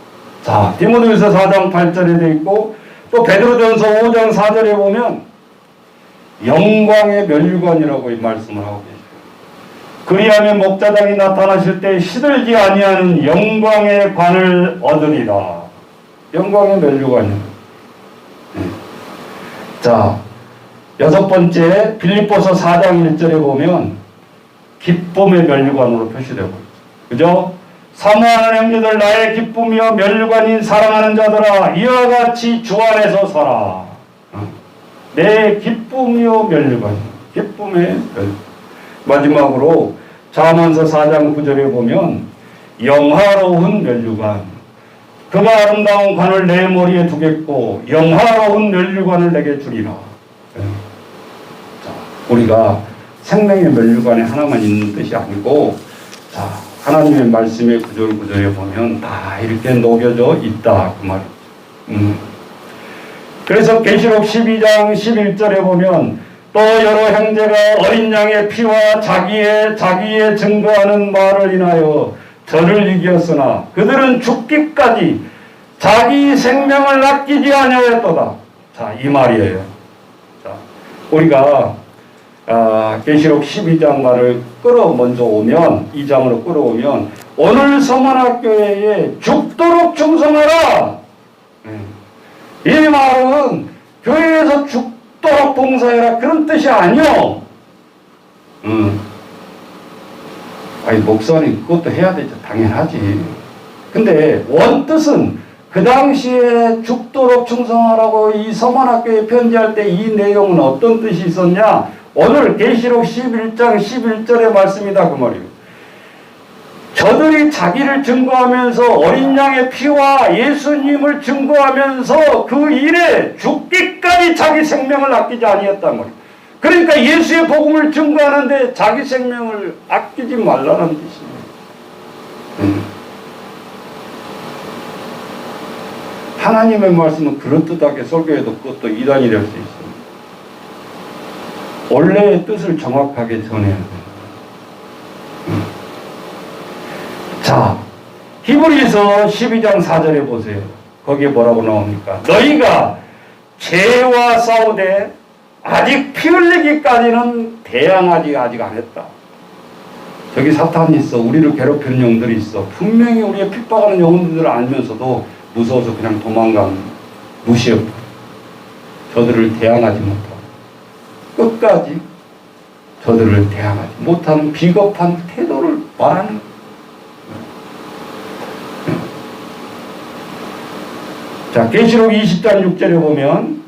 자, 디모데후서 4장 8절에 되어 있고 또 베드로전서 5장 4절에 보면 영광의 멸관이라고 이 말씀을 하고 계세요. 그리하면 목자장이 나타나실 때 시들지 아니하는 영광의 관을 얻으리라. 영광의 멸관이요. 자, 6번째 빌립보서 4장 1절에 보면 기쁨의 멸관으로 표시되고 있죠. 그죠? 사모하는 형제들 나의 기쁨이여 멸관인 사랑하는 자들아 이와 같이 주 안에서 살아. 내 기쁨이여 멸관. 기쁨의 멸관. 마지막으로 잠언서 4장 9절에 보면 영화로운 멸류관. 그가 아름다운 관을 내 머리에 두겠고 영화로운 멸류관을 내게 주리라. 자, 우리가 생명의 멸류관에 하나만 있는 뜻이 아니고 자, 하나님의 말씀의 구절구절에 보면 다 이렇게 녹여져 있다 그 말이죠. 그래서 계시록 12장 11절에 보면 또 여러 형제가 어린 양의 피와 자기의 증거하는 말을 인하여 저를 이겼으나 그들은 죽기까지 자기 생명을 아끼지 아니하였도다. 자, 이 말이에요. 자, 우리가 계시록 12장 말을 먼저 오면 2장으로 끌어오면 오늘 서만학교회에 죽도록 충성하라. 이 말은 교회에서 죽도록 봉사해라 그런 뜻이 아니요. 아니 목사님 그것도 해야 되죠. 당연하지. 근데 원뜻은 그 당시에 죽도록 충성하라고 이 서만학교에 편지할 때 이 내용은 어떤 뜻이 있었냐? 오늘 계시록 11장 11절의 말씀이다 그 말이에요. 저들이 자기를 증거하면서 어린 양의 피와 예수님을 증거하면서 그 일에 죽기까지 자기 생명을 아끼지 아니했단 말이에요. 그러니까 예수의 복음을 증거하는데 자기 생명을 아끼지 말라는 뜻이에요. 하나님의 말씀은 그럴듯하게 설교해도 그것도 이단이 될 수 있습니다. 원래의 뜻을 정확하게 전해야 돼요. 자, 히브리서 12장 4절에 보세요. 거기에 뭐라고 나옵니까? 너희가 죄와 싸우되 아직 피 흘리기까지는 대항하지 아직 안 했다. 저기 사탄이 있어. 우리를 괴롭히는 영들이 있어. 분명히 우리의 핍박하는 영혼들을 알면서도 무서워서 그냥 도망가는 무시했고 저들을 대항하지 못하고 끝까지 저들을 대항하지 못하는 비겁한 태도를 말하는 자, 계시록 20장 6절에 보면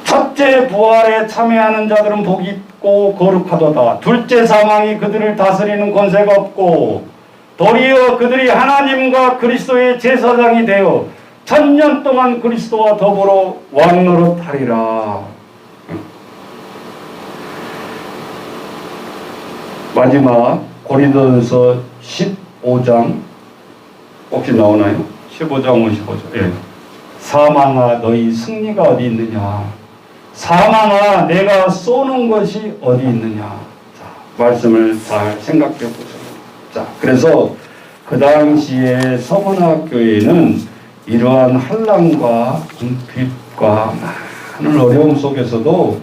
첫째 부활에 참여하는 자들은 복이 있고 거룩하도다. 둘째 사망이 그들을 다스리는 권세가 없고 도리어 그들이 하나님과 그리스도의 제사장이 되어 1000년 동안 그리스도와 더불어 왕노릇하리라. 마지막 고린도전서 15장 혹시 나오나요? 15장 55절. 예. 사망아 너희 승리가 어디 있느냐? 사망아 내가 쏘는 것이 어디 있느냐? 자, 말씀을 잘 생각해 보세요. 자, 그래서 그 당시에 서문학교에는 이러한 환난과 궁핍과 많은 어려움 속에서도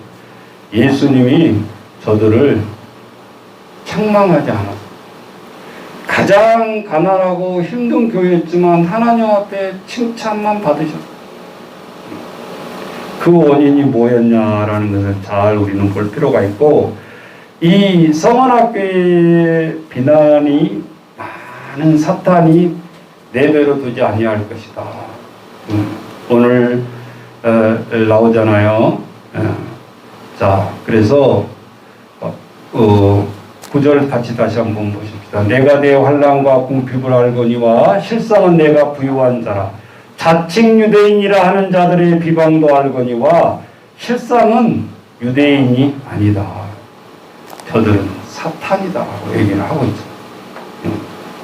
예수님이 저들을 책망하지 않았어요. 가장 가난하고 힘든 교회였지만 하나님 앞에 칭찬만 받으셨어요. 그 원인이 뭐였냐라는 것을 잘 우리는 볼 필요가 있고, 이 서문학교의 비난이 많은 사탄이 내버려 두지 아니할 것이다. 오늘 나오잖아요. 자, 그래서 9절 같이 다시 한번 보십시다. 내가 내 환난과 궁핍을 알거니와 실상은 내가 부유한 자라. 자칭 유대인이라 하는 자들의 비방도 알거니와 실상은 유대인이 아니다. 저들은 사탄이다라고 얘기를 하고 있죠.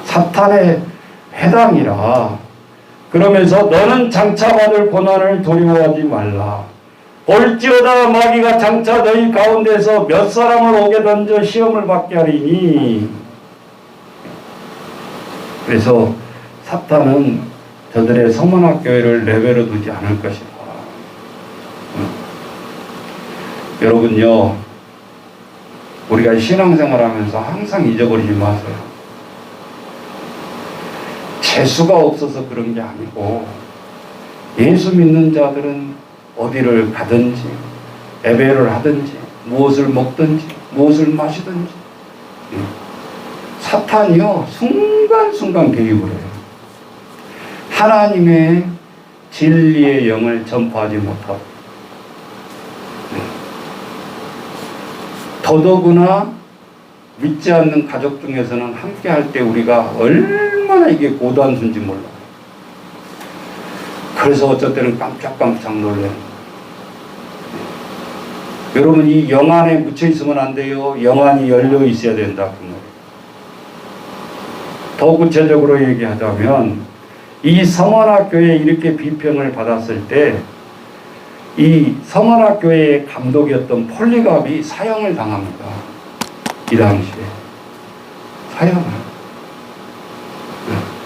사탄의 회당이라. 그러면서 너는 장차 받을 고난을 두려워하지 말라. 볼지어다 마귀가 장차 너희 가운데서 몇 사람을 오게 던져 시험을 받게 하리니. 그래서 사탄은 저들의 서문학교회를 내버려 두지 않을 것이다. 여러분요, 우리가 신앙생활하면서 항상 잊어버리지 마세요. 재수가 없어서 그런 게 아니고, 예수 믿는 자들은 어디를 가든지 예배를 하든지 무엇을 먹든지 무엇을 마시든지 사탄이요 순간순간 개입을 해요. 하나님의 진리의 영을 전파하지 못하고, 더더구나 믿지 않는 가족 중에서는 함께 할 때 우리가 얼마나 이게 고단순지 몰라요. 그래서 어쩔 때는 깜짝깜짝 놀래요. 여러분, 이 영안에 묻혀 있으면 안 돼요. 영안이 열려 있어야 된다. 그 말이에요. 더 구체적으로 얘기하자면, 이 서문학교에 이렇게 비평을 받았을 때, 이 서문학교의 감독이었던 폴리갑이 사형을 당합니다. 이 당시에. 사형을.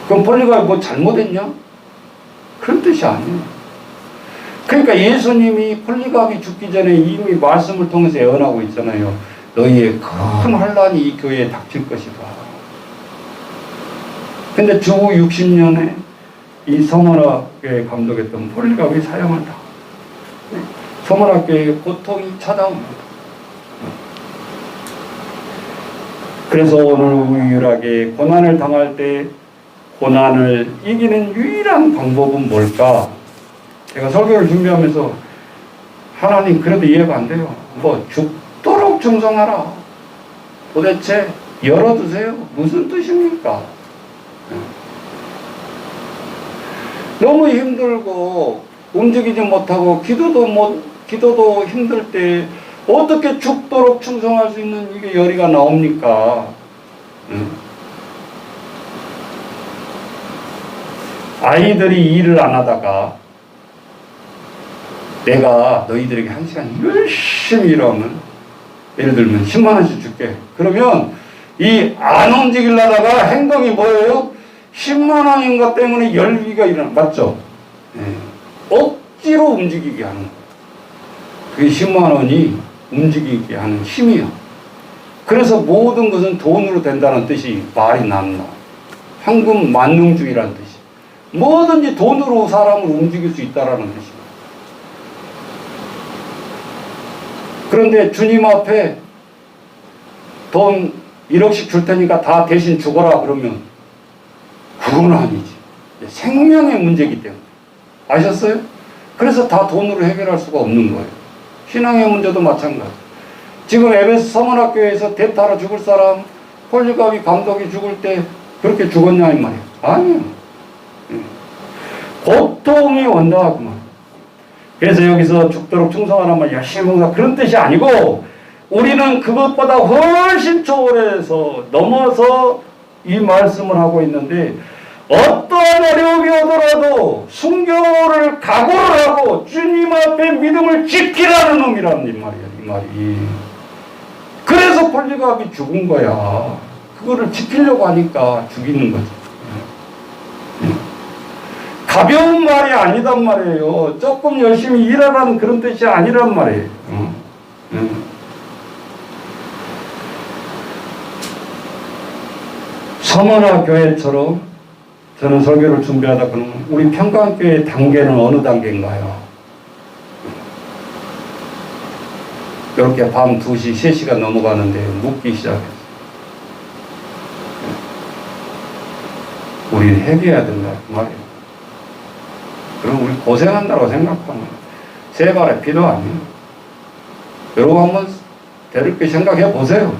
그럼 폴리갑이 뭐 잘못했냐? 그런 뜻이 아니에요. 그러니까 예수님이 폴리갑이 죽기 전에 이미 말씀을 통해서 예언하고 있잖아요. 너희의 큰 환난이 이 교회에 닥칠 것이다. 근데 주 60년에 이 서문학교에 감독했던 폴리갑이 사형을 당합니다. 서문학교에 고통이 찾아옵니다. 그래서 오늘 유일하게 고난을 당할 때 고난을 이기는 유일한 방법은 뭘까? 제가 설교를 준비하면서 하나님 그래도 이해가 안 돼요. 뭐 죽도록 충성하라. 도대체 열어두세요. 무슨 뜻입니까? 너무 힘들고 움직이지 못하고 기도도 힘들 때 어떻게 죽도록 충성할 수 있는 이게 열의가 나옵니까? 아이들이 일을 안 하다가 내가 너희들에게 1시간 열심히 일하면, 예를 들면 10만 원씩 줄게. 그러면 이 안 움직이려다가 행동이 뭐예요? 10만 원인 것 때문에 열기가 일어나. 맞죠? 억지로 움직이게 하는 거예요. 그게 10만 원이 움직이게 하는 힘이요. 그래서 모든 것은 돈으로 된다는 뜻이 말이 낫나. 황금 만능주의라는 뜻이. 뭐든지 돈으로 사람을 움직일 수 있다라는 뜻입니다. 그런데 주님 앞에 돈 1억씩 줄 테니까 다 대신 죽어라 그러면 그건 아니지. 생명의 문제이기 때문에. 아셨어요? 그래서 다 돈으로 해결할 수가 없는 거예요. 신앙의 문제도 마찬가지. 지금 에베소 서문학교에서 대타로 죽을 사람, 폴리갑이 감독이 죽을 때 그렇게 죽었냐 이 말이에요. 아니에요. 고통이 온다 그 말. 그래서 여기서 죽도록 충성하란 말 열심히 먹는다 그런 뜻이 아니고, 우리는 그것보다 훨씬 초월해서 넘어서 이 말씀을 하고 있는데, 어떠한 어려움이 오더라도 순교를 각오를 하고 주님 앞에 믿음을 지키라는 의미란 이 말이야, 이 말이. 그래서 폴리갑이 죽은 거야. 그거를 지키려고 하니까 죽이는 거지. 가벼운 말이 아니단 말이에요. 조금 열심히 일하라는 그런 뜻이 아니란 말이에요. 서머나 교회처럼 저는 설교를 준비하다 보면 우리 평강교회 단계는 어느 단계인가요? 이렇게 밤 2시, 3시가 넘어가는데 묻기 시작했어요. 우리는 회개해야 된다 그 말이에요. 그럼 우리 고생한다고 생각하면 세 발의 피도 아니에요. 여러분 한번 대립게 생각해 보세요.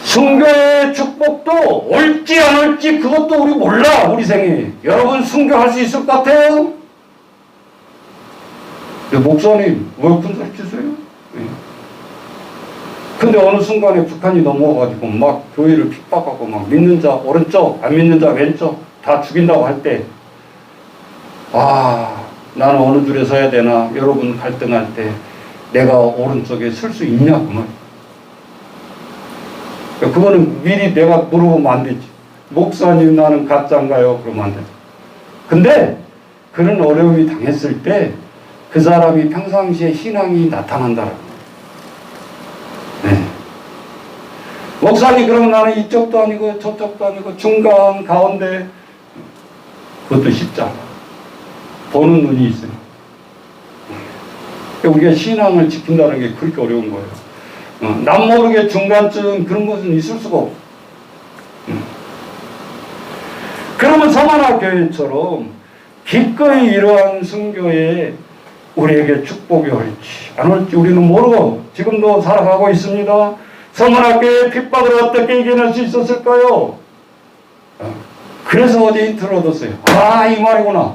순교의 축복도 올지 안 올지 그것도 우리 몰라. 우리 생에 여러분 순교할 수 있을 것 같아요? 목사님 왜 큰소리 치세요? 근데 어느 순간에 북한이 넘어가가지고 막 교회를 핍박하고 막 믿는 자 오른쪽 안 믿는 자 왼쪽 다 죽인다고 할 때 나는 어느 줄에 서야 되나. 여러분 갈등할 때 내가 오른쪽에 설 수 있냐 그 말. 그거는 미리 내가 물어보면 안 되지. 목사님 나는 가짜인가요? 그러면 안 되지. 근데 그런 어려움이 당했을 때 그 사람이 평상시에 신앙이 나타난다라고. 네. 목사님 그러면 나는 이쪽도 아니고 저쪽도 아니고 중간 가운데 그것도 쉽지 않아. 보는 눈이 있어요. 우리가 신앙을 지킨다는 게 그렇게 어려운 거예요. 남 모르게 중간쯤 그런 것은 있을 수가 없어. 그러면 서만화 교회처럼 기꺼이 이러한 순교에 우리에게 축복이 올지 안 올지 우리는 모르고 지금도 살아가고 있습니다. 서만화 교회의 핍박을 어떻게 이겨낼 수 있었을까요? 그래서 어제 인트를 얻었어요. 이 말이구나.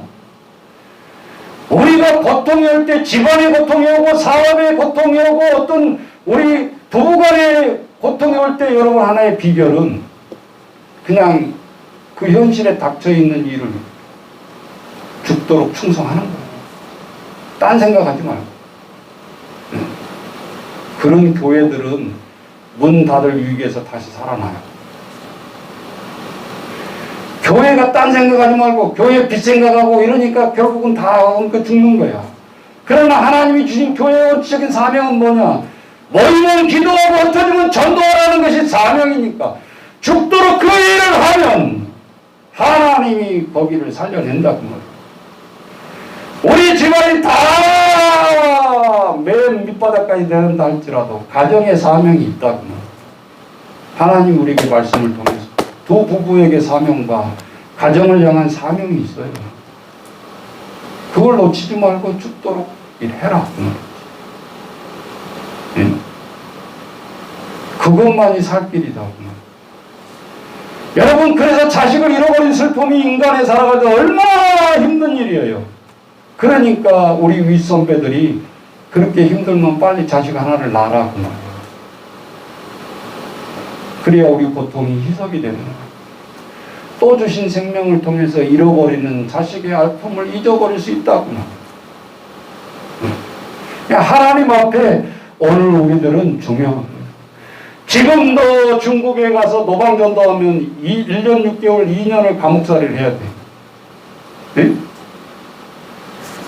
우리가 고통이 올 때 집안의 고통이 오고 사업의 고통이 오고 어떤 우리 부부간의 고통이 올 때 여러분 하나의 비결은 그냥 그 현실에 닥쳐있는 일을 죽도록 충성하는 거예요. 딴 생각하지 말고. 그런 교회들은 문 닫을 위기에서 다시 살아나요. 교회가 딴 생각하지 말고 교회 빚 생각하고 이러니까 결국은 다 엉켜 죽는 거야. 그러나 하나님이 주신 교회의 원칙적인 사명은 뭐냐? 모이면 기도하고 흩어지면 전도하라는 것이 사명이니까 죽도록 그 일을 하면 하나님이 거기를 살려낸다 그 말이야. 우리 집안이 다 맨 밑바닥까지 내린다 할지라도 가정의 사명이 있다 그 말이야. 하나님 우리에게 말씀을 통해서 두 부부에게 사명과 가정을 향한 사명이 있어요. 그걸 놓치지 말고 죽도록 일해라. 그것만이 살 길이다. 여러분 그래서 자식을 잃어버린 슬픔이 인간에 살아갈 때 얼마나 힘든 일이에요. 그러니까 우리 윗선배들이 그렇게 힘들면 빨리 자식 하나를 낳으라 그 말이에요. 그래야 우리 고통이 희석이 되는 거예요. 또 주신 생명을 통해서 잃어버리는 자식의 아픔을 잊어버릴 수 있다고. 하나님 앞에 오늘 우리들은 중요합니다. 지금도 중국에 가서 노방전도하면 1년 6개월, 2년을 감옥살이를 해야 돼. 네?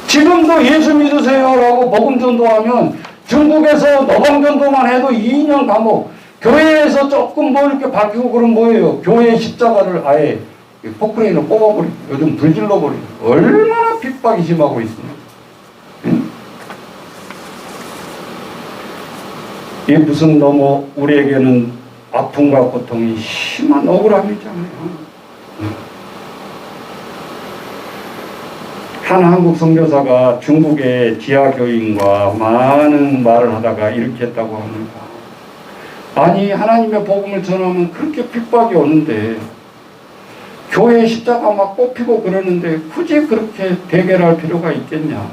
지금도 예수 믿으세요라고 복음전도하면 중국에서 노방전도만 해도 2년 감옥. 교회에서 조금 뭐 이렇게 밝히고 그럼 뭐예요? 교회의 십자가를 아예 포크레인으로 뽑아버리고 요즘 불질러버리고 얼마나 핍박이 심하고 있습니까? 응? 이게 무슨 너무 우리에게는 아픔과 고통이 심한 억울함이잖아요. 한 한국 선교사가 중국의 지하교인과 많은 말을 하다가 이렇게 했다고 합니다. 아니 하나님의 복음을 전하면 그렇게 핍박이 오는데 교회 십자가 막 꼽히고 그러는데 굳이 그렇게 대결할 필요가 있겠냐.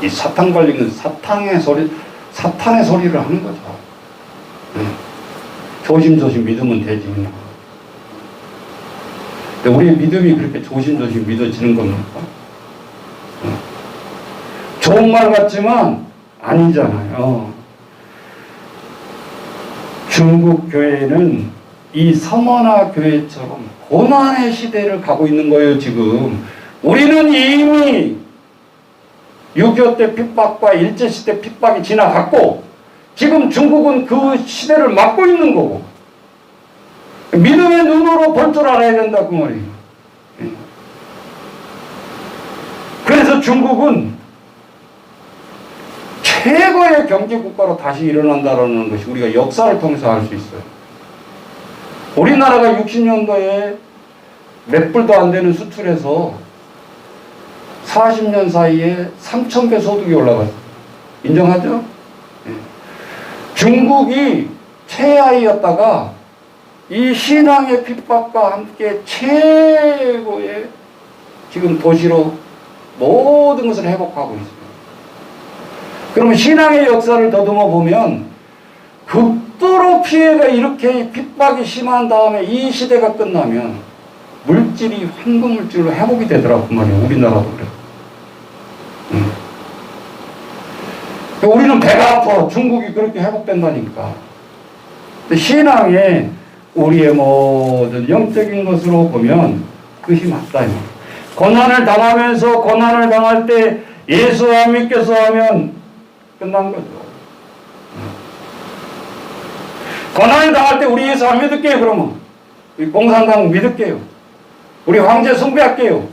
이 사탄 걸리는 사탄의 소리를 하는 거죠. 조심조심 믿으면 되지. 근데 우리의 믿음이 그렇게 조심조심 믿어지는 겁니까? 좋은 말 같지만 아니잖아요. 중국 교회는 이 서머나 교회처럼 고난의 시대를 가고 있는 거예요, 지금. 우리는 이미 6.25 때 핍박과 일제시대 핍박이 지나갔고, 지금 중국은 그 시대를 맞고 있는 거고, 믿음의 눈으로 볼 줄 알아야 된다, 그 말이에요. 그래서 중국은 최고의 경제국가로 다시 일어난다는 것이 우리가 역사를 통해서 알 수 있어요. 우리나라가 60년도에 몇 불도 안 되는 수출해서 40년 사이에 3,000배 소득이 올라갔어요. 인정하죠? 중국이 최하위였다가 이 신앙의 핍박과 함께 최고의 지금 도시로 모든 것을 회복하고 있어요. 그러면 신앙의 역사를 더듬어 보면 극도로 피해가 이렇게 핍박이 심한 다음에 이 시대가 끝나면 물질이 황금물질로 회복이 되더라고 말이에요. 우리나라도 그래. 우리는 배가 아파. 중국이 그렇게 회복된다니까. 신앙에 우리의 모든 영적인 것으로 보면 그것이 맞다. 고난을 당하면서 고난을 당할 때 예수 안 믿겠어 하면 끝난 거죠. 고난을 당할 때 우리 예수 안 믿을게요. 그러면 우리 공산당 믿을게요. 우리 황제 숭배할게요.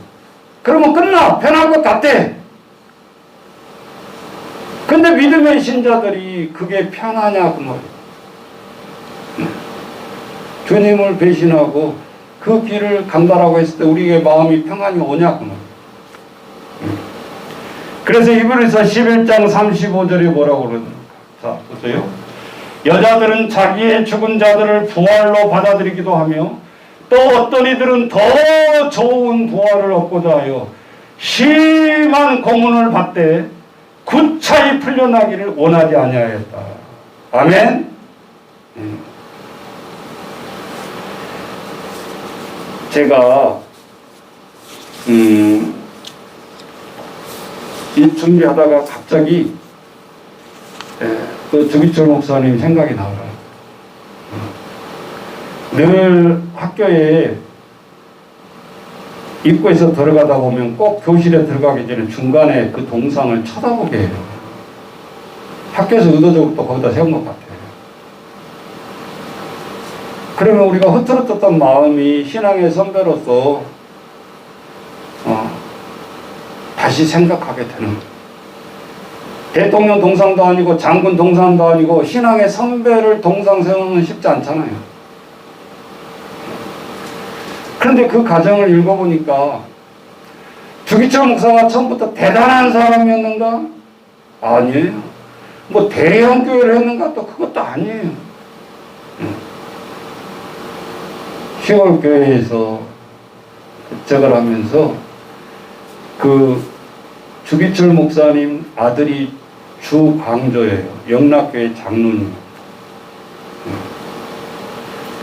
그러면 끝나. 편할 것 같대. 근데 믿음의 신자들이 그게 편하냐 그 말이에요. 주님을 배신하고 그 길을 간다라고 했을 때 우리의 마음이 평안이 오냐 그 말이에요. 그래서 히브리서 11장 35절에 뭐라고 그러는가? 자 보세요. 여자들은 자기의 죽은 자들을 부활로 받아들이기도 하며 또 어떤 이들은 더 좋은 부활을 얻고자 하여 심한 고문을 받되 구차히 풀려나기를 원하지 아니하였다. 아멘. 제가 이 준비하다가 갑자기 그 주기철 목사님 생각이 나더라고요. 늘 학교에 입구에서 들어가다 보면 꼭 교실에 들어가기 전에 중간에 그 동상을 쳐다보게 해요. 학교에서 의도적으로 또 거기다 세운 것 같아요. 그러면 우리가 흐트러졌던 마음이 신앙의 선배로서 다시 생각하게 되는 거예요. 대통령 동상도 아니고 장군 동상도 아니고 신앙의 선배를 동상 세우는 건 쉽지 않잖아요. 그런데 그 과정을 읽어보니까 주기철 목사가 처음부터 대단한 사람이었는가? 아니에요. 뭐 대형 교회를 했는가? 또 그것도 아니에요. 시골교회에서 국적을 하면서 그 주기철 목사님 아들이 주광조예요. 영락교회 장로님.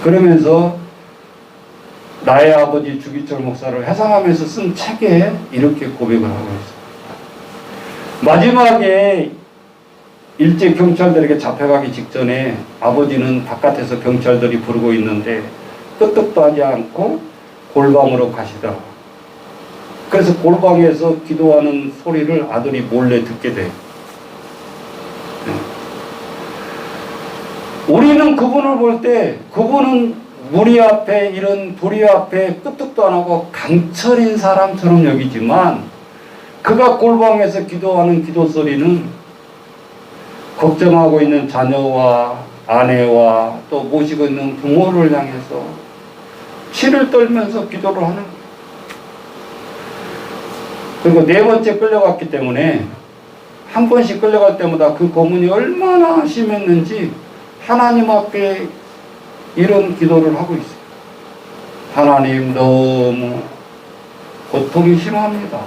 그러면서 나의 아버지 주기철 목사를 회상하면서 쓴 책에 이렇게 고백을 하고 있어요. 마지막에 일제 경찰들에게 잡혀가기 직전에 아버지는 바깥에서 경찰들이 부르고 있는데 끄떡도 하지 않고 골방으로 가시더라. 그래서 골방에서 기도하는 소리를 아들이 몰래 듣게 돼요. 우리는 그분을 볼 때 그분은 무리 앞에 이런 불의 앞에 끄떡도 안 하고 강철인 사람처럼 여기지만 그가 골방에서 기도하는 기도 소리는 걱정하고 있는 자녀와 아내와 또 모시고 있는 부모를 향해서 치를 떨면서 기도를 하는 거예요. 그리고 네 번째 끌려갔기 때문에 한 번씩 끌려갈 때마다 그 고문이 얼마나 심했는지 하나님 앞에 이런 기도를 하고 있어요. 하나님, 너무 고통이 심합니다.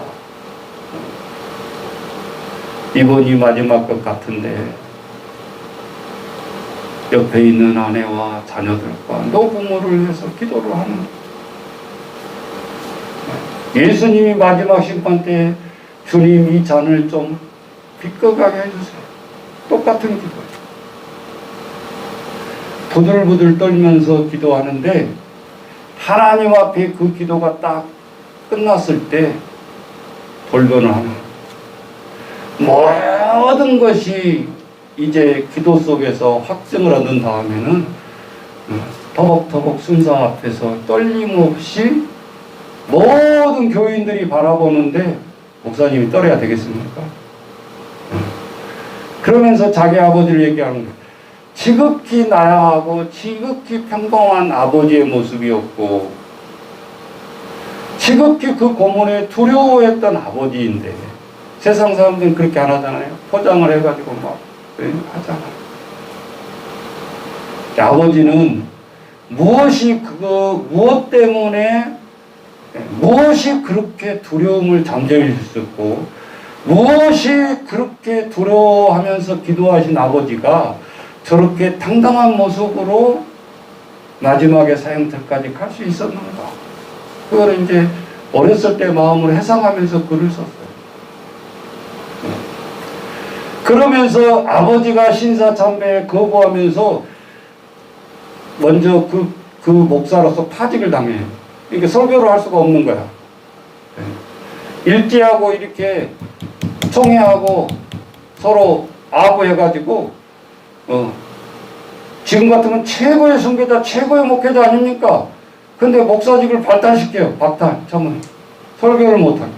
이번이 마지막 것 같은데 옆에 있는 아내와 자녀들과 노부모를 해서 기도를 하는 거예요. 예수님이 마지막 심판 때 주님 이 잔을 좀 비껴가게 해주세요. 똑같은 기도예요. 부들부들 떨면서 기도하는데 하나님 앞에 그 기도가 딱 끝났을 때 돌변을 하는 거예요. 모든 것이 이제 기도 속에서 확증을 얻은 다음에는 터벅터벅 순상 앞에서 떨림없이 모든 교인들이 바라보는데 목사님이 떨어야 되겠습니까? 그러면서 자기 아버지를 얘기하는 거예요. 지극히 나야하고 지극히 평범한 아버지의 모습이었고 지극히 그 고문에 두려워했던 아버지인데 세상 사람들은 그렇게 안 하잖아요. 포장을 해가지고 막 하잖아요. 아버지는 무엇 때문에 무엇이 그렇게 두려움을 잠재울 수 있었고 무엇이 그렇게 두려워하면서 기도하신 아버지가 저렇게 당당한 모습으로 마지막에 사형틀까지 갈 수 있었는가. 그걸 이제 어렸을 때 마음으로 해상하면서 글을 썼어요. 그러면서 아버지가 신사참배에 거부하면서 먼저 그 목사로서 파직을 당해요. 이게 설교를 할 수가 없는 거야. 일제하고 이렇게 총회하고 서로 아부해가지고 지금 같으면 최고의 선교자, 최고의 목회자 아닙니까? 근데 목사직을 발탈시켜요. 박탈, 전문. 설교를 못하게.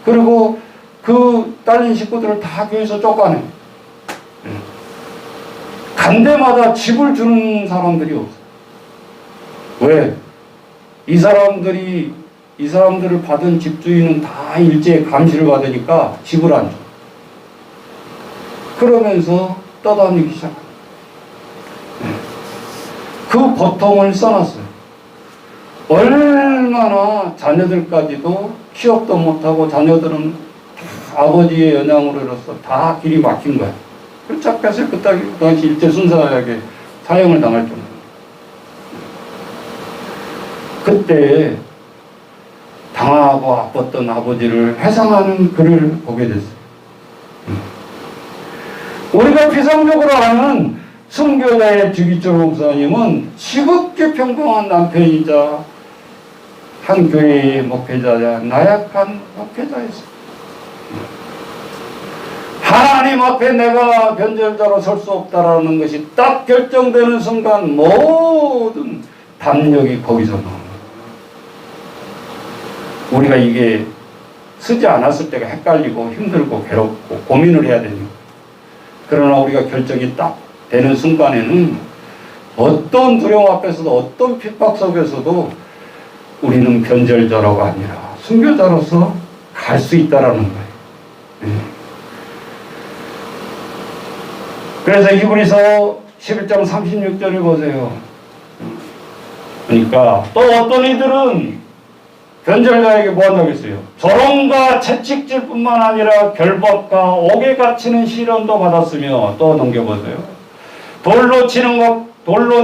그리고 그 딸린 식구들을 다 교회에서 쫓아내요. 간데마다 집을 주는 사람들이 없어요. 왜? 이 사람들을 받은 집주인은 다 일제에 감시를 받으니까 집을 안 줘. 그러면서 떠다니기 시작합니다. 그 고통을 써놨어요. 얼마나 자녀들까지도 취업도 못하고 자녀들은 아버지의 연양으로서 다 길이 막힌 거야. 그 잡혀서 그 당시 일제 순사에게 사형을 당할 정도. 그때 당하고 아팠던 아버지를 회상하는 글을 보게 됐어요. 우리가 피상적으로 아는 순교자의 주기철 목사님은 지극히 평범한 남편이자 한 교회의 목회자자 나약한 목회자였어요. 하나님 앞에 내가 변절자로 설 수 없다라는 것이 딱 결정되는 순간 모든 담력이 거기서 나옵니다. 우리가 이게 쓰지 않았을 때가 헷갈리고 힘들고 괴롭고 고민을 해야 됩니다. 그러나 우리가 결정이 딱 되는 순간에는 어떤 두려움 앞에서도 어떤 핍박 속에서도 우리는 변절자라가 아니라 순교자로서 갈 수 있다라는 거예요. 그래서 히브리서 11장 36절을 보세요. 그러니까 또 어떤 이들은 변절자에게 뭐 한다고 했어요? 조롱과 채찍질 뿐만 아니라 결박과 옥에 갇히는 시련도 받았으며 또 넘겨보세요. 돌로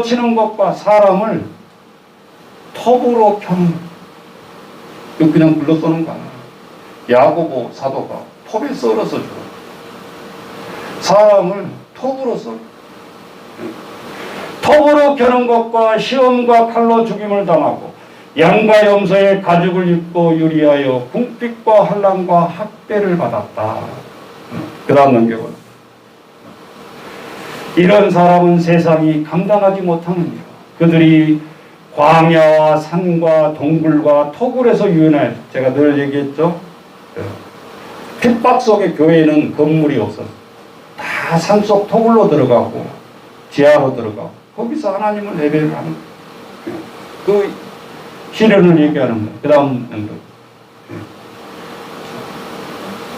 치는 것과 사람을 톱으로 켜는 거. 그냥 불러 쏘는 거 아니에요. 야고보 사도가 톱에 썰어서 줘. 사람을 톱으로 썰어. 톱으로 켜는 것과 시험과 칼로 죽임을 당하고 양과 염소의 가죽을 입고 유리하여 궁핍과 환난과 학대를 받았다. 그 다음 넘겨보세요. 이런 사람은 세상이 감당하지 못하느니라. 그들이 광야와 산과 동굴과 토굴에서 유연하여, 제가 늘 얘기했죠. 핍박 속의 교회는 건물이 없었어요. 다 산속 토굴로 들어가고 지하로 들어가고 거기서 하나님을 예배를 하는 그 시련을 얘기하는 거예요. 그 다음 연도.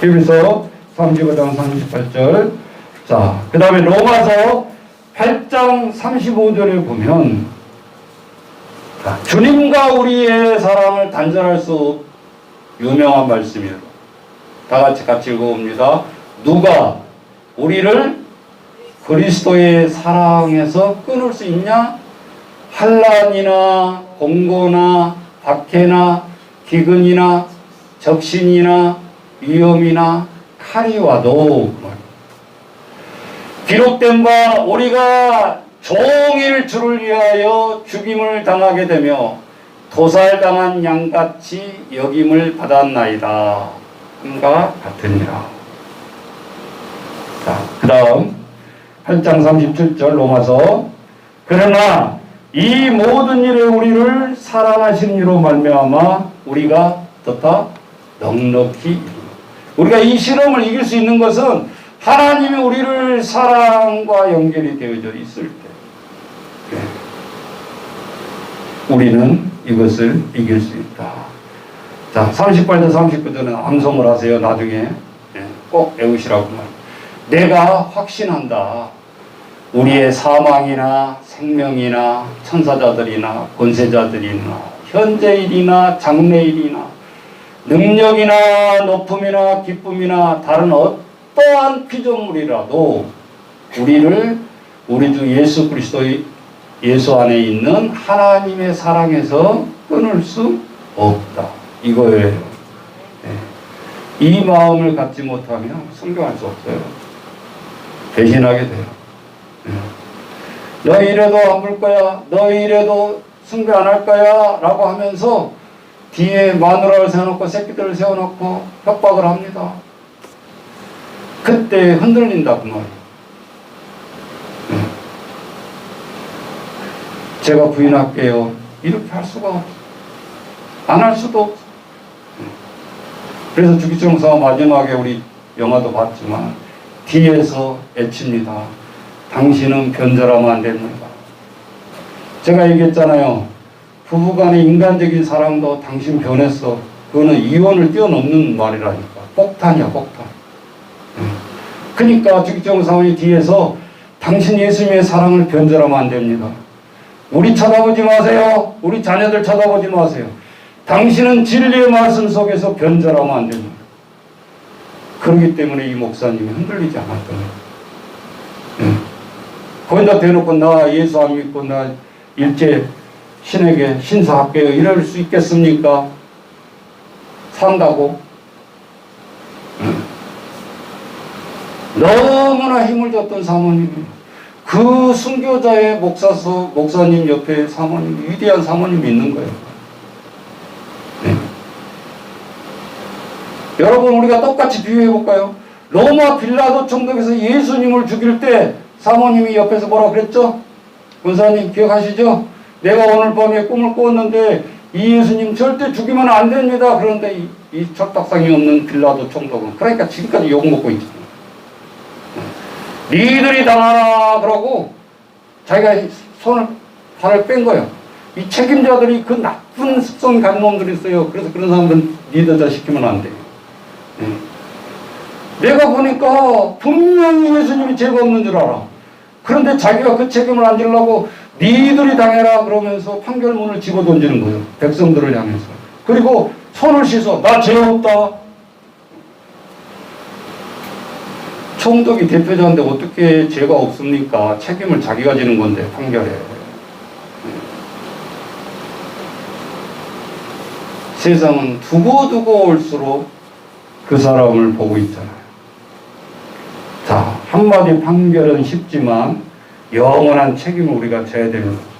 히브리서 35장 38절. 자, 그 다음에 로마서 8장 35절에 보면 주님과 우리의 사랑을 단절할 수 유명한 말씀이에요. 다 같이 읽어봅니다. 누가 우리를 그리스도의 사랑에서 끊을 수 있냐? 환난이나 공고나 박해나 기근이나 적신이나 위험이나 칼이 와도 기록된 바 우리가 종일 주를 위하여 죽임을 당하게 되며 도살당한 양같이 여김을 받았나이다 함과 같으니라. 자, 그 다음 8장 37절 로마서 그러나 이 모든 일에 우리를 사랑하신 이로 말미암아 우리가 어떻다? 넉넉히 우리가 이 시험을 이길 수 있는 것은 하나님이 우리를 사랑과 연결이 되어져 있을 때 우리는 이것을 이길 수 있다. 자, 38절 39절은 암송을 하세요. 나중에 꼭 외우시라고 말. 내가 확신한다. 우리의 사망이나 생명이나 천사자들이나 권세자들이나 현재일이나 장래일이나 능력이나 높음이나 기쁨이나 다른 어떠한 피조물이라도 우리를 우리 주 예수 그리스도의 예수 안에 있는 하나님의 사랑에서 끊을 수 없다. 이거예요. 네. 이 마음을 갖지 못하면 순교할 수 없어요. 배신하게 돼요. 네. 너 이래도 안 볼 거야. 너 이래도 순교 안 할 거야. 라고 하면서 뒤에 마누라를 세워놓고 새끼들을 세워놓고 협박을 합니다. 그때 흔들린다 그 말이에요. 네. 제가 부인할게요. 이렇게 할 수가 없어. 안 할 수도 없어. 네. 그래서 주기총사 마지막에 우리 영화도 봤지만 뒤에서 애칩니다. 당신은 변절하면 안 됩니다. 제가 얘기했잖아요. 부부간의 인간적인 사랑도 당신 변했어. 그거는 이혼을 뛰어넘는 말이라니까. 폭탄이야, 폭탄. 그러니까 주기총사원이 뒤에서 당신 예수님의 사랑을 변절하면 안 됩니다. 우리 쳐다보지 마세요. 우리 자녀들 쳐다보지 마세요. 당신은 진리의 말씀 속에서 변절하면 안 됩니다. 그렇기 때문에 이 목사님이 흔들리지 않았던 거예요. 거기다 대놓고 나 예수 안 믿고 나 일제 신에게 신사할게요. 이럴 수 있겠습니까? 산다고? 너무나 힘을 줬던 사모님이 그 순교자의 목사님 옆에 사모님, 위대한 사모님이 있는 거예요. 네. 여러분 우리가 똑같이 비유해 볼까요? 로마 빌라도 총독에서 예수님을 죽일 때 사모님이 옆에서 뭐라 그랬죠? 권사님 기억하시죠? 내가 오늘 밤에 꿈을 꾸었는데 이 예수님 절대 죽이면 안 됩니다. 그런데 이 철딱상이 없는 빌라도 총독은 그러니까 지금까지 욕먹고 있죠. 니들이 당하라 그러고 자기가 팔을 뺀 거예요. 이 책임자들이 그 나쁜 습성 가진 놈들이 있어요. 그래서 그런 사람들은 리더자 시키면 안 돼요. 내가 보니까 분명히 예수님이 죄가 없는 줄 알아. 그런데 자기가 그 책임을 안 지려고 니들이 당해라 그러면서 판결문을 집어던지는 거예요. 백성들을 향해서. 그리고 손을 씻어. 나 죄 없다. 총독이 대표자인데 어떻게 죄가 없습니까? 책임을 자기가 지는 건데 판결에. 세상은 두고두고 올수록 그 사람을 보고 있잖아요. 자, 한마디 판결은 쉽지만 영원한 책임을 우리가 져야 되는 거죠.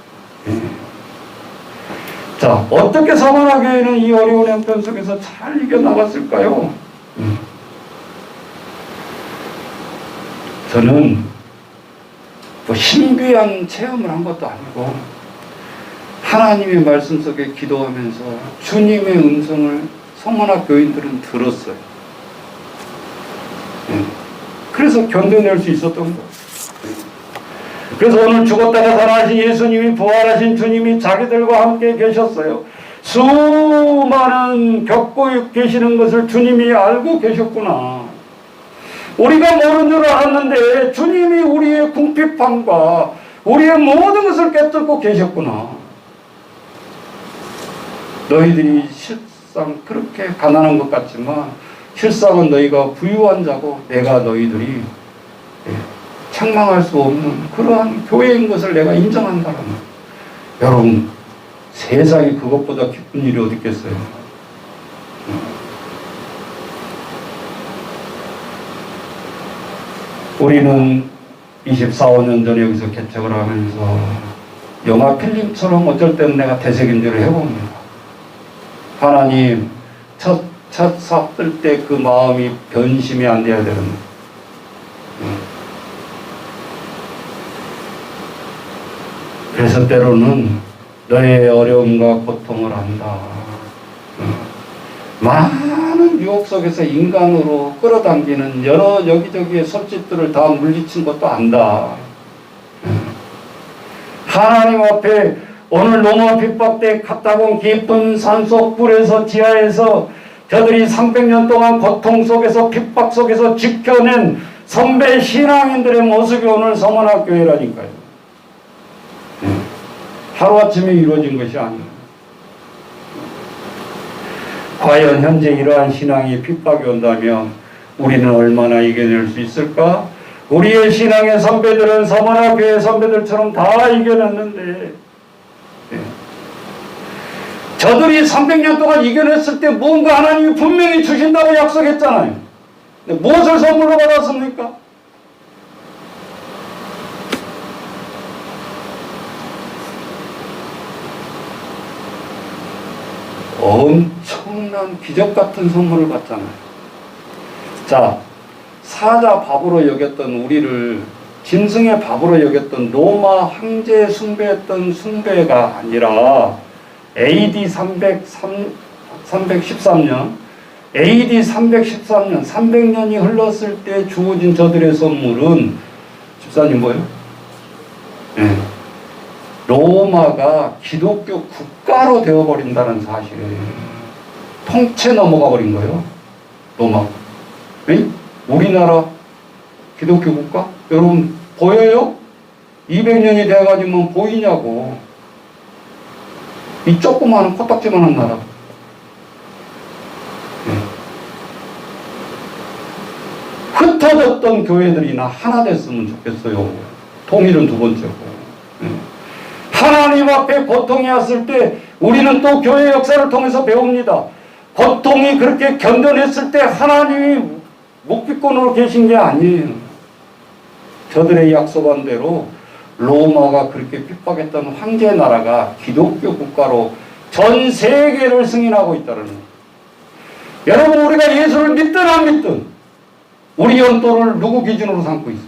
자, 어떻게 사만하교회는 이 어려운 형편 속에서 잘 이겨나갔을까요? 저는 뭐 신비한 체험을 한 것도 아니고 하나님의 말씀 속에 기도하면서 주님의 음성을 성만학 교인들은 들었어요. 그래서 견뎌낼 수 있었던 거예요. 그래서 오늘 죽었다가 살아나신 예수님이 부활하신 주님이 자기들과 함께 계셨어요. 수많은 겪고 계시는 것을 주님이 알고 계셨구나. 우리가 모르는 줄 알았는데 주님이 우리의 궁핍함과 우리의 모든 것을 깨뚫고 계셨구나. 너희들이 실상 그렇게 가난한 것 같지만 실상은 너희가 부유한 자고 내가 너희들이 책망할 수 없는 그러한 교회인 것을 내가 인정한다는 거예요. 여러분, 세상에 그것보다 기쁜 일이 어디 있겠어요? 우리는 24, 5년 전에 여기서 개척을 하면서 영화 필름처럼 어쩔 때는 내가 되새김질을 해봅니다. 하나님, 첫 삽들 때 그 마음이 변심이 안 돼야 되는. 그래서 때로는 너의 어려움과 고통을 안다. 많은 유혹 속에서 인간으로 끌어당기는 여러 여기저기의 손짓들을 다 물리친 것도 안다. 하나님 앞에 오늘 로마 핍박 때 갔다 온 깊은 산속 굴에서 지하에서 저들이 300년 동안 고통 속에서 핍박 속에서 지켜낸 선배 신앙인들의 모습이 오늘 서문학교회라니까요. 하루아침에 이루어진 것이 아니에요. 과연 현재 이러한 신앙이 핍박이 온다면 우리는 얼마나 이겨낼 수 있을까? 우리의 신앙의 선배들은 서문학교회 선배들처럼 다 이겨냈는데 저들이 300년 동안 이겨냈을 때 뭔가 하나님이 분명히 주신다고 약속했잖아요. 근데 무엇을 선물로 받았습니까? 엄청난 기적 같은 선물을 받잖아요. 자, 사자 밥으로 여겼던 우리를 짐승의 밥으로 여겼던 로마 황제 숭배했던 숭배가 아니라 AD 313년 AD 313년 300년이 흘렀을 때 주어진 저들의 선물은 집사님 뭐예요? 네. 로마가 기독교 국가로 되어버린다는 사실을 통째 넘어가 버린 거예요. 로마. 왜? 우리나라 기독교 국가? 여러분 보여요? 200년이 돼가지고 보이냐고. 이 조그마한 코딱지만한 나라. 흩어졌던 교회들이나 하나 됐으면 좋겠어요. 통일은 두 번째고. 하나님 앞에 고통이 왔을 때 우리는 또 교회 역사를 통해서 배웁니다. 고통이 그렇게 견뎌냈을 때 하나님이 묵비권으로 계신 게 아니에요. 저들의 약속한 대로 로마가 그렇게 핍박했던 황제 나라가 기독교 국가로 전 세계를 승인하고 있다는 거예요. 여러분, 우리가 예수를 믿든 안 믿든 우리 연도를 누구 기준으로 삼고 있어요?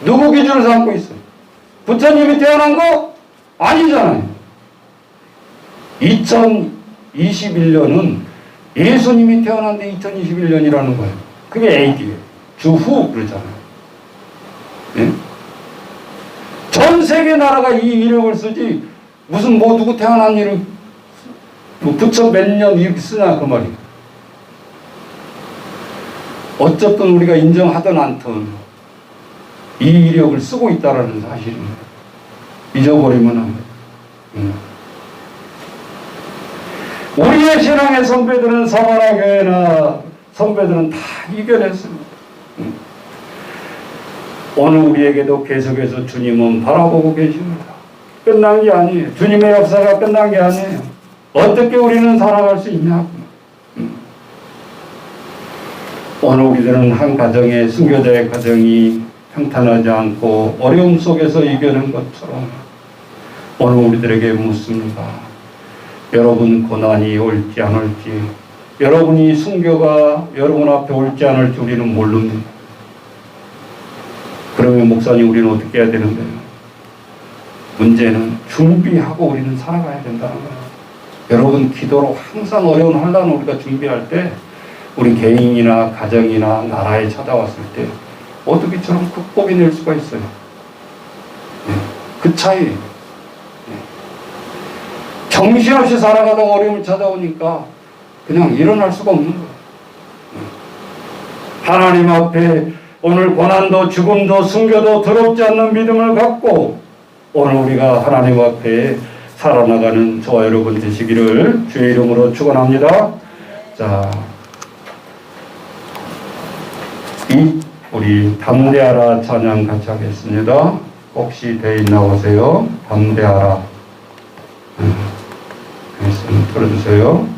누구 기준으로 삼고 있어요? 부처님이 태어난 거? 아니잖아요. 2021년은 예수님이 태어난 데 2021년이라는 거예요. 그게 AD예요. 주후 그러잖아요. 예? 전 세계 나라가 이 이력을 쓰지 무슨 뭐 누구 태어난 일을 뭐 부처 몇 년 이렇게 쓰냐 그 말이에요. 어쨌든 우리가 인정하든 않든 이 이력을 쓰고 있다는 사실입니다. 잊어버리면 안 돼요. 우리의 신앙의 선배들은 서문화교회나 선배들은 다 이겨냈습니다. 오늘 우리에게도 계속해서 주님은 바라보고 계십니다. 끝난 게 아니에요. 주님의 역사가 끝난 게 아니에요. 어떻게 우리는 살아갈 수 있냐고. 오늘 우리들은 한 가정의 순교자의 가정이 평탄하지 않고 어려움 속에서 이겨낸 것처럼 오늘 우리들에게 묻습니다. 여러분 고난이 올지 안 올지, 여러분이 순교가 여러분 앞에 올지 안 올지 우리는 모릅니다. 그러면 목사님 우리는 어떻게 해야 되는데요? 문제는 준비하고 우리는 살아가야 된다는 거예요. 여러분 기도로 항상 어려운 환난을 우리가 준비할 때 우리 개인이나 가정이나 나라에 찾아왔을 때 어떻게 저런 극복이 낼 수가 있어요? 그 차이. 정신없이 살아가다가 어려움을 찾아오니까 그냥 일어날 수가 없는 거예요. 하나님 앞에 오늘 고난도 죽음도 순교도 더럽지 않는 믿음을 갖고 오늘 우리가 하나님 앞에 살아나가는 저와 여러분 되시기를 주의 이름으로 축원합니다. 자, 우리 우리 담대하라 찬양 같이 하겠습니다. 혹시 대인 나오세요. 담대하라. 말씀 들어주세요.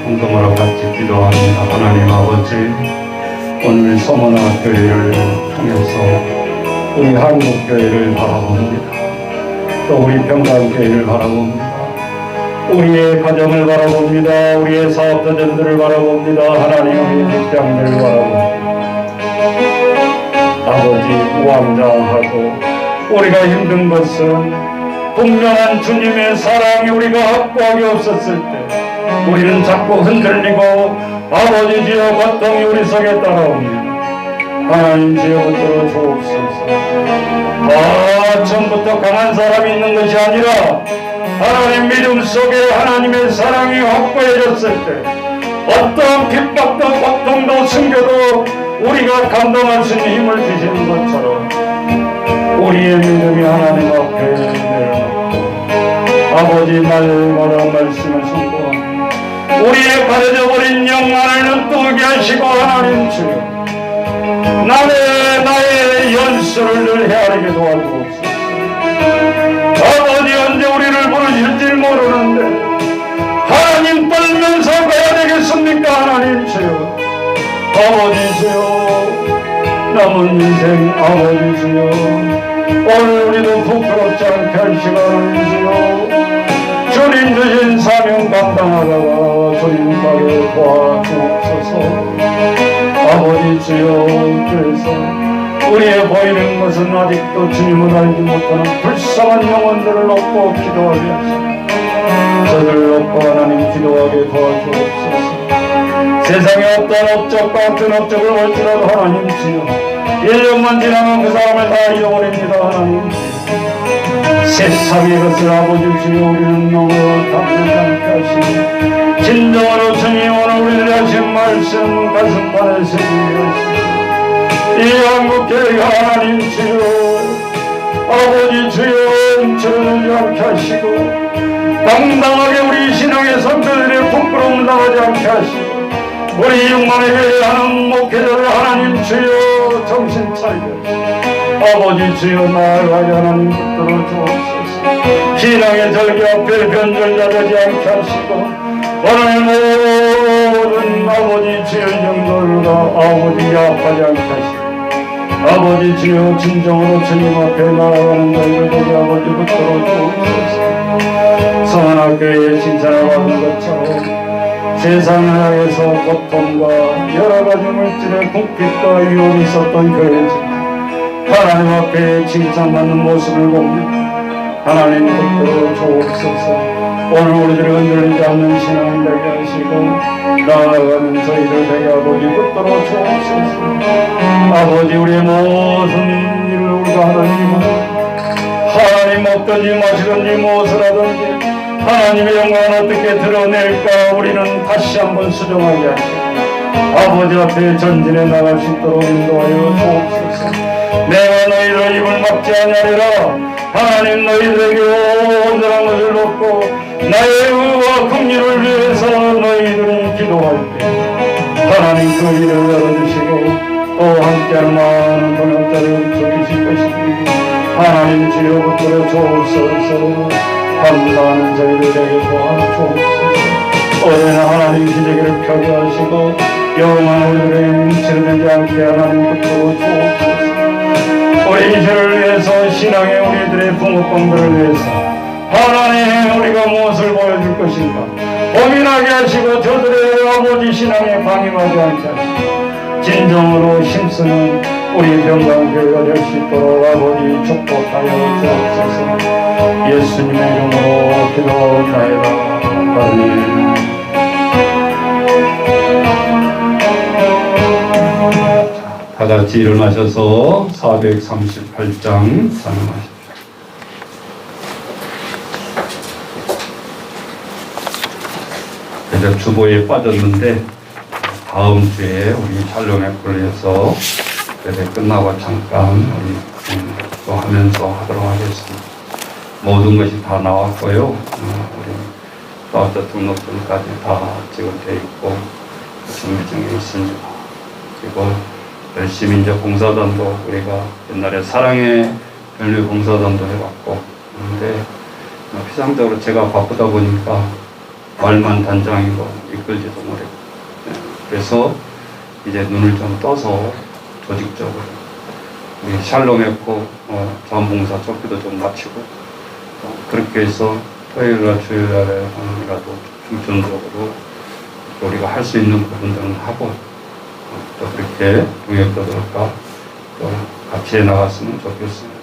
헌금으로 같이 기도합니다. 하나님 아버지, 오늘 서문학교회를 통해서 우리 한국교회를 바라봅니다. 또 우리 평강교회를 바라봅니다. 우리의 가정을 바라봅니다. 우리의 사업자들을 바라봅니다. 하나님의 직장들을 바라봅니다. 아버지, 우왕좌왕하고 우리가 힘든 것은 분명한 주님의 사랑이 우리가 확고하게 없었을 때 우리는 자꾸 흔들리고 아버지 주여 고통이 우리 속에 따라옵니다. 하나님 주여 붙들어 주옵소서. 처음부터 강한 사람이 있는 것이 아니라 하나님 믿음 속에 하나님의 사랑이 확고해졌을 때 어떤 핍박도 고통도 숨겨도 우리가 감당할 수 있는 힘을 주시는 것처럼 우리의 믿음이 하나님 앞에 내려놓고 아버지 날마다 말씀을 선포하며 우리의 가려져 버린 영만을 눈뜨게 하시고 하나님 주여 나의 연수를 늘 헤아리게 도와주옵소서. 아버지, 언제 우리를 부르실지 모르는데 하나님 떨면서 가야 되겠습니까? 하나님 주여, 아버지 주여, 남은 인생 아버지 주여, 오늘 우리도 부끄럽지 않게 할 시간을 주여 주님 주신 사명 감당하다가 주님 가게 도와주옵소서. 아버지 주여, 그래서 우리의 보이는 것은 아직도 주님을 알지 못하는 불쌍한 영혼들을 놓고 기도하게 하시고 저들을 놓고 하나님 기도하게 도와주옵소서. 세상에 어떤 업적과 어떤 업적을 올지라도 하나님 주여 1년만 지나면 그 사람을 다 잃어버립니다. 하나님 주여, 세상의 것을 아버지 주여 우리는 너무 담대지 않게 하시고 진정으로 주님 오늘 우리들이 하신 말씀 쓰는 가슴판에 세우게 하시고 이 한국교회가 하나님 주여 아버지 주여 움츠러들지 않게 하시고 당당하게 우리 신앙의 선배들의 부끄러움 당하지 않게 하시고 우리 육만에 회개하는 목회자들 하나님 주여 정신 차리게 하시고 아버지 주여 나아가게 하나님 붙들어 주옵소서. 신앙의 절기 앞에 변절자되지 않게 하시고 오늘 모든 아버지 주여 영들과 아버지 아파지 않게 하시고 아버지 주여 진정으로 주님 앞에 나아가는 너희들에게 아버지 붙들어 주옵소서. 성안학교에 칭찬을 받은 것처럼 세상을 향해서 고통과 여러가지 물질의 궁핍과 위험이 있었던 교회지만 하나님 앞에 칭찬받는 모습을 봅니다. 하나님 붙들어 주옵소서. 오늘 우리들이 흔들리지 않는 신앙을 되게 하시고 나아가는 저희들 되게 아버지 붙들어 주옵소서. 아버지 우리의 모든 일을 우리가 하나님 먹든지 마시든지 무엇을 하든지 하나님의 영광을 어떻게 드러낼까 우리는 다시 한번 수정하게 하시고 아버지 앞에 전진해 나갈 수 있도록 인도하여 주옵소서. 내가 너희를 입을 막지 아니하리라. 하나님 너희들에게 온전한 것을 놓고 나의 의와 긍휼을 위해서 너희들이 기도할 때 하나님 그 일을 열어주시고 또 함께하는 많은 동역자를 주실 것이니 하나님 주여 붙들어 주옵소서. 감사하는 저희들에게 도와주옵소서. 오늘 하나님 기적을 펴게 하시고 영원한 우리들의 뭉치르지 않게 하나님 붙들어 주옵소서. 우리 주를 위해서 신앙의 우리들의 부모님들을 위해서 하나님 우리가 무엇을 보여줄 것인가 고민하게 하시고 저들의 아버지 신앙에 방임하지 않게 하시고 진정으로 힘쓰는 우리 병강교회가 될 수 있도록 아버지 축복하여 주옵소서. 예수님의 이름으로 기도하옵나이다. 아멘. 다 같이 일어나셔서 438장 찬양하십시오. 이제 주보에 빠졌는데 다음 주에 우리 샬롬의 굴에서 예배 끝나고 잠깐 우리 또 하면서 하도록 하겠습니다. 모든 것이 다 나왔고요. 우리 사업자 등록증까지 다 찍어져 있고 준비 중에 있습니다. 그리고 열심히 이제 봉사단도 우리가 옛날에 사랑의 별류 봉사단도 해봤고 그런데 피상적으로 제가 바쁘다 보니까 말만 단장이고 이끌지도 못했고 그래서 이제 눈을 좀 떠서 조직적으로 우리 샬롬했고 자원봉사 쫓기도 좀 마치고 그렇게 해서 토요일날 주일날에라도 중점적으로 우리가 할 수 있는 부분들은 하고 또 그렇게 동역자들과 또 같이 해나갔으면 좋겠습니다.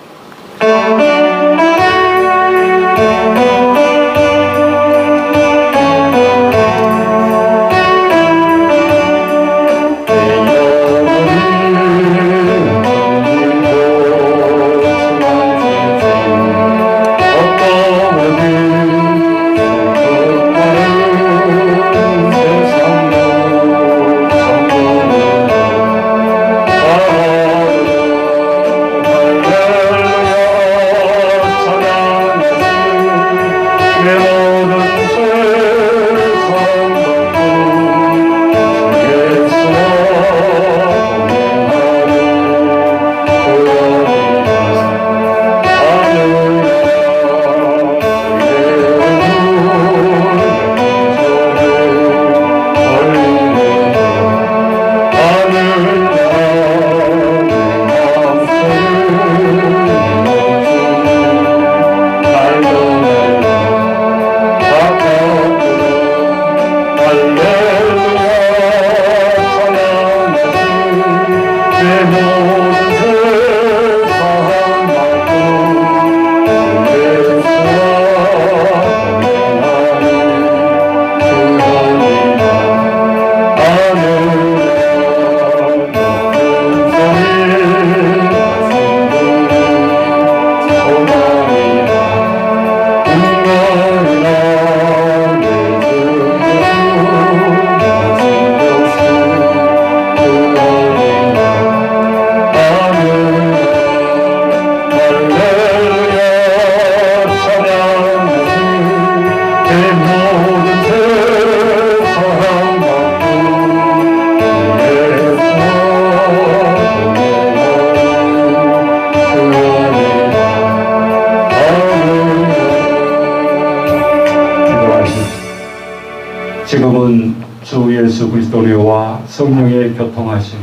지금은 주 예수 그리스도와 성령의 교통하심이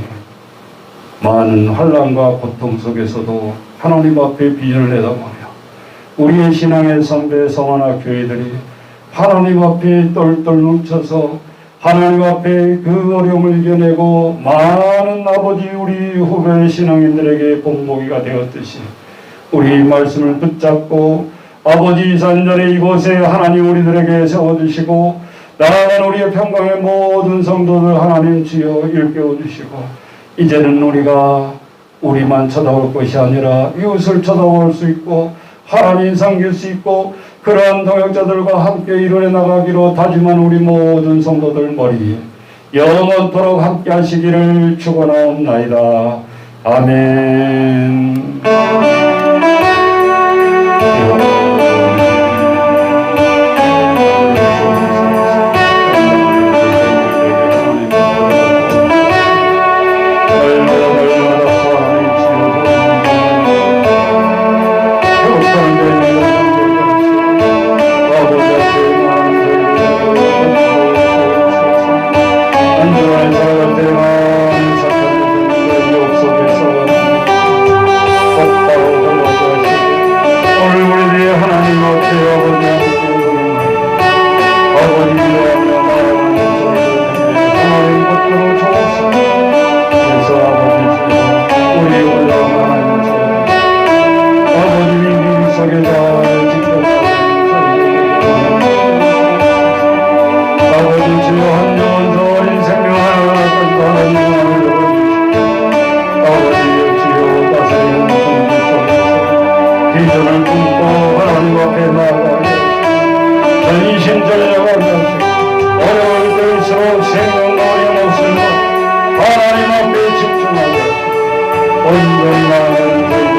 많은 환난과 고통 속에서도 하나님 앞에 비전을 내다보며 우리의 신앙의 선배 성화나 교회들이 하나님 앞에 똘똘 뭉쳐서 하나님 앞에 그 어려움을 이겨내고 많은 아버지 우리 후배 신앙인들에게 본보기가 되었듯이 우리 말씀을 붙잡고 아버지 산전에 이곳에 하나님 우리들에게 세워주시고 나아간 우리의 평강의 모든 성도들 하나님 주여 일깨워 주시고 이제는 우리가 우리만 쳐다볼 것이 아니라 이웃을 쳐다볼 수 있고 하나님 섬길 수 있고 그러한 동역자들과 함께 이뤄내 나가기로 다짐한 우리 모든 성도들 머리에 영원토록 함께 하시기를 축원하옵나이다. 아멘. 비전을 품고 하나님 앞에 나아가게 전신전력을 하시고 어려울 때일수록 생명과 목숨을 하나님 앞에 집중하게 온전히 나아가는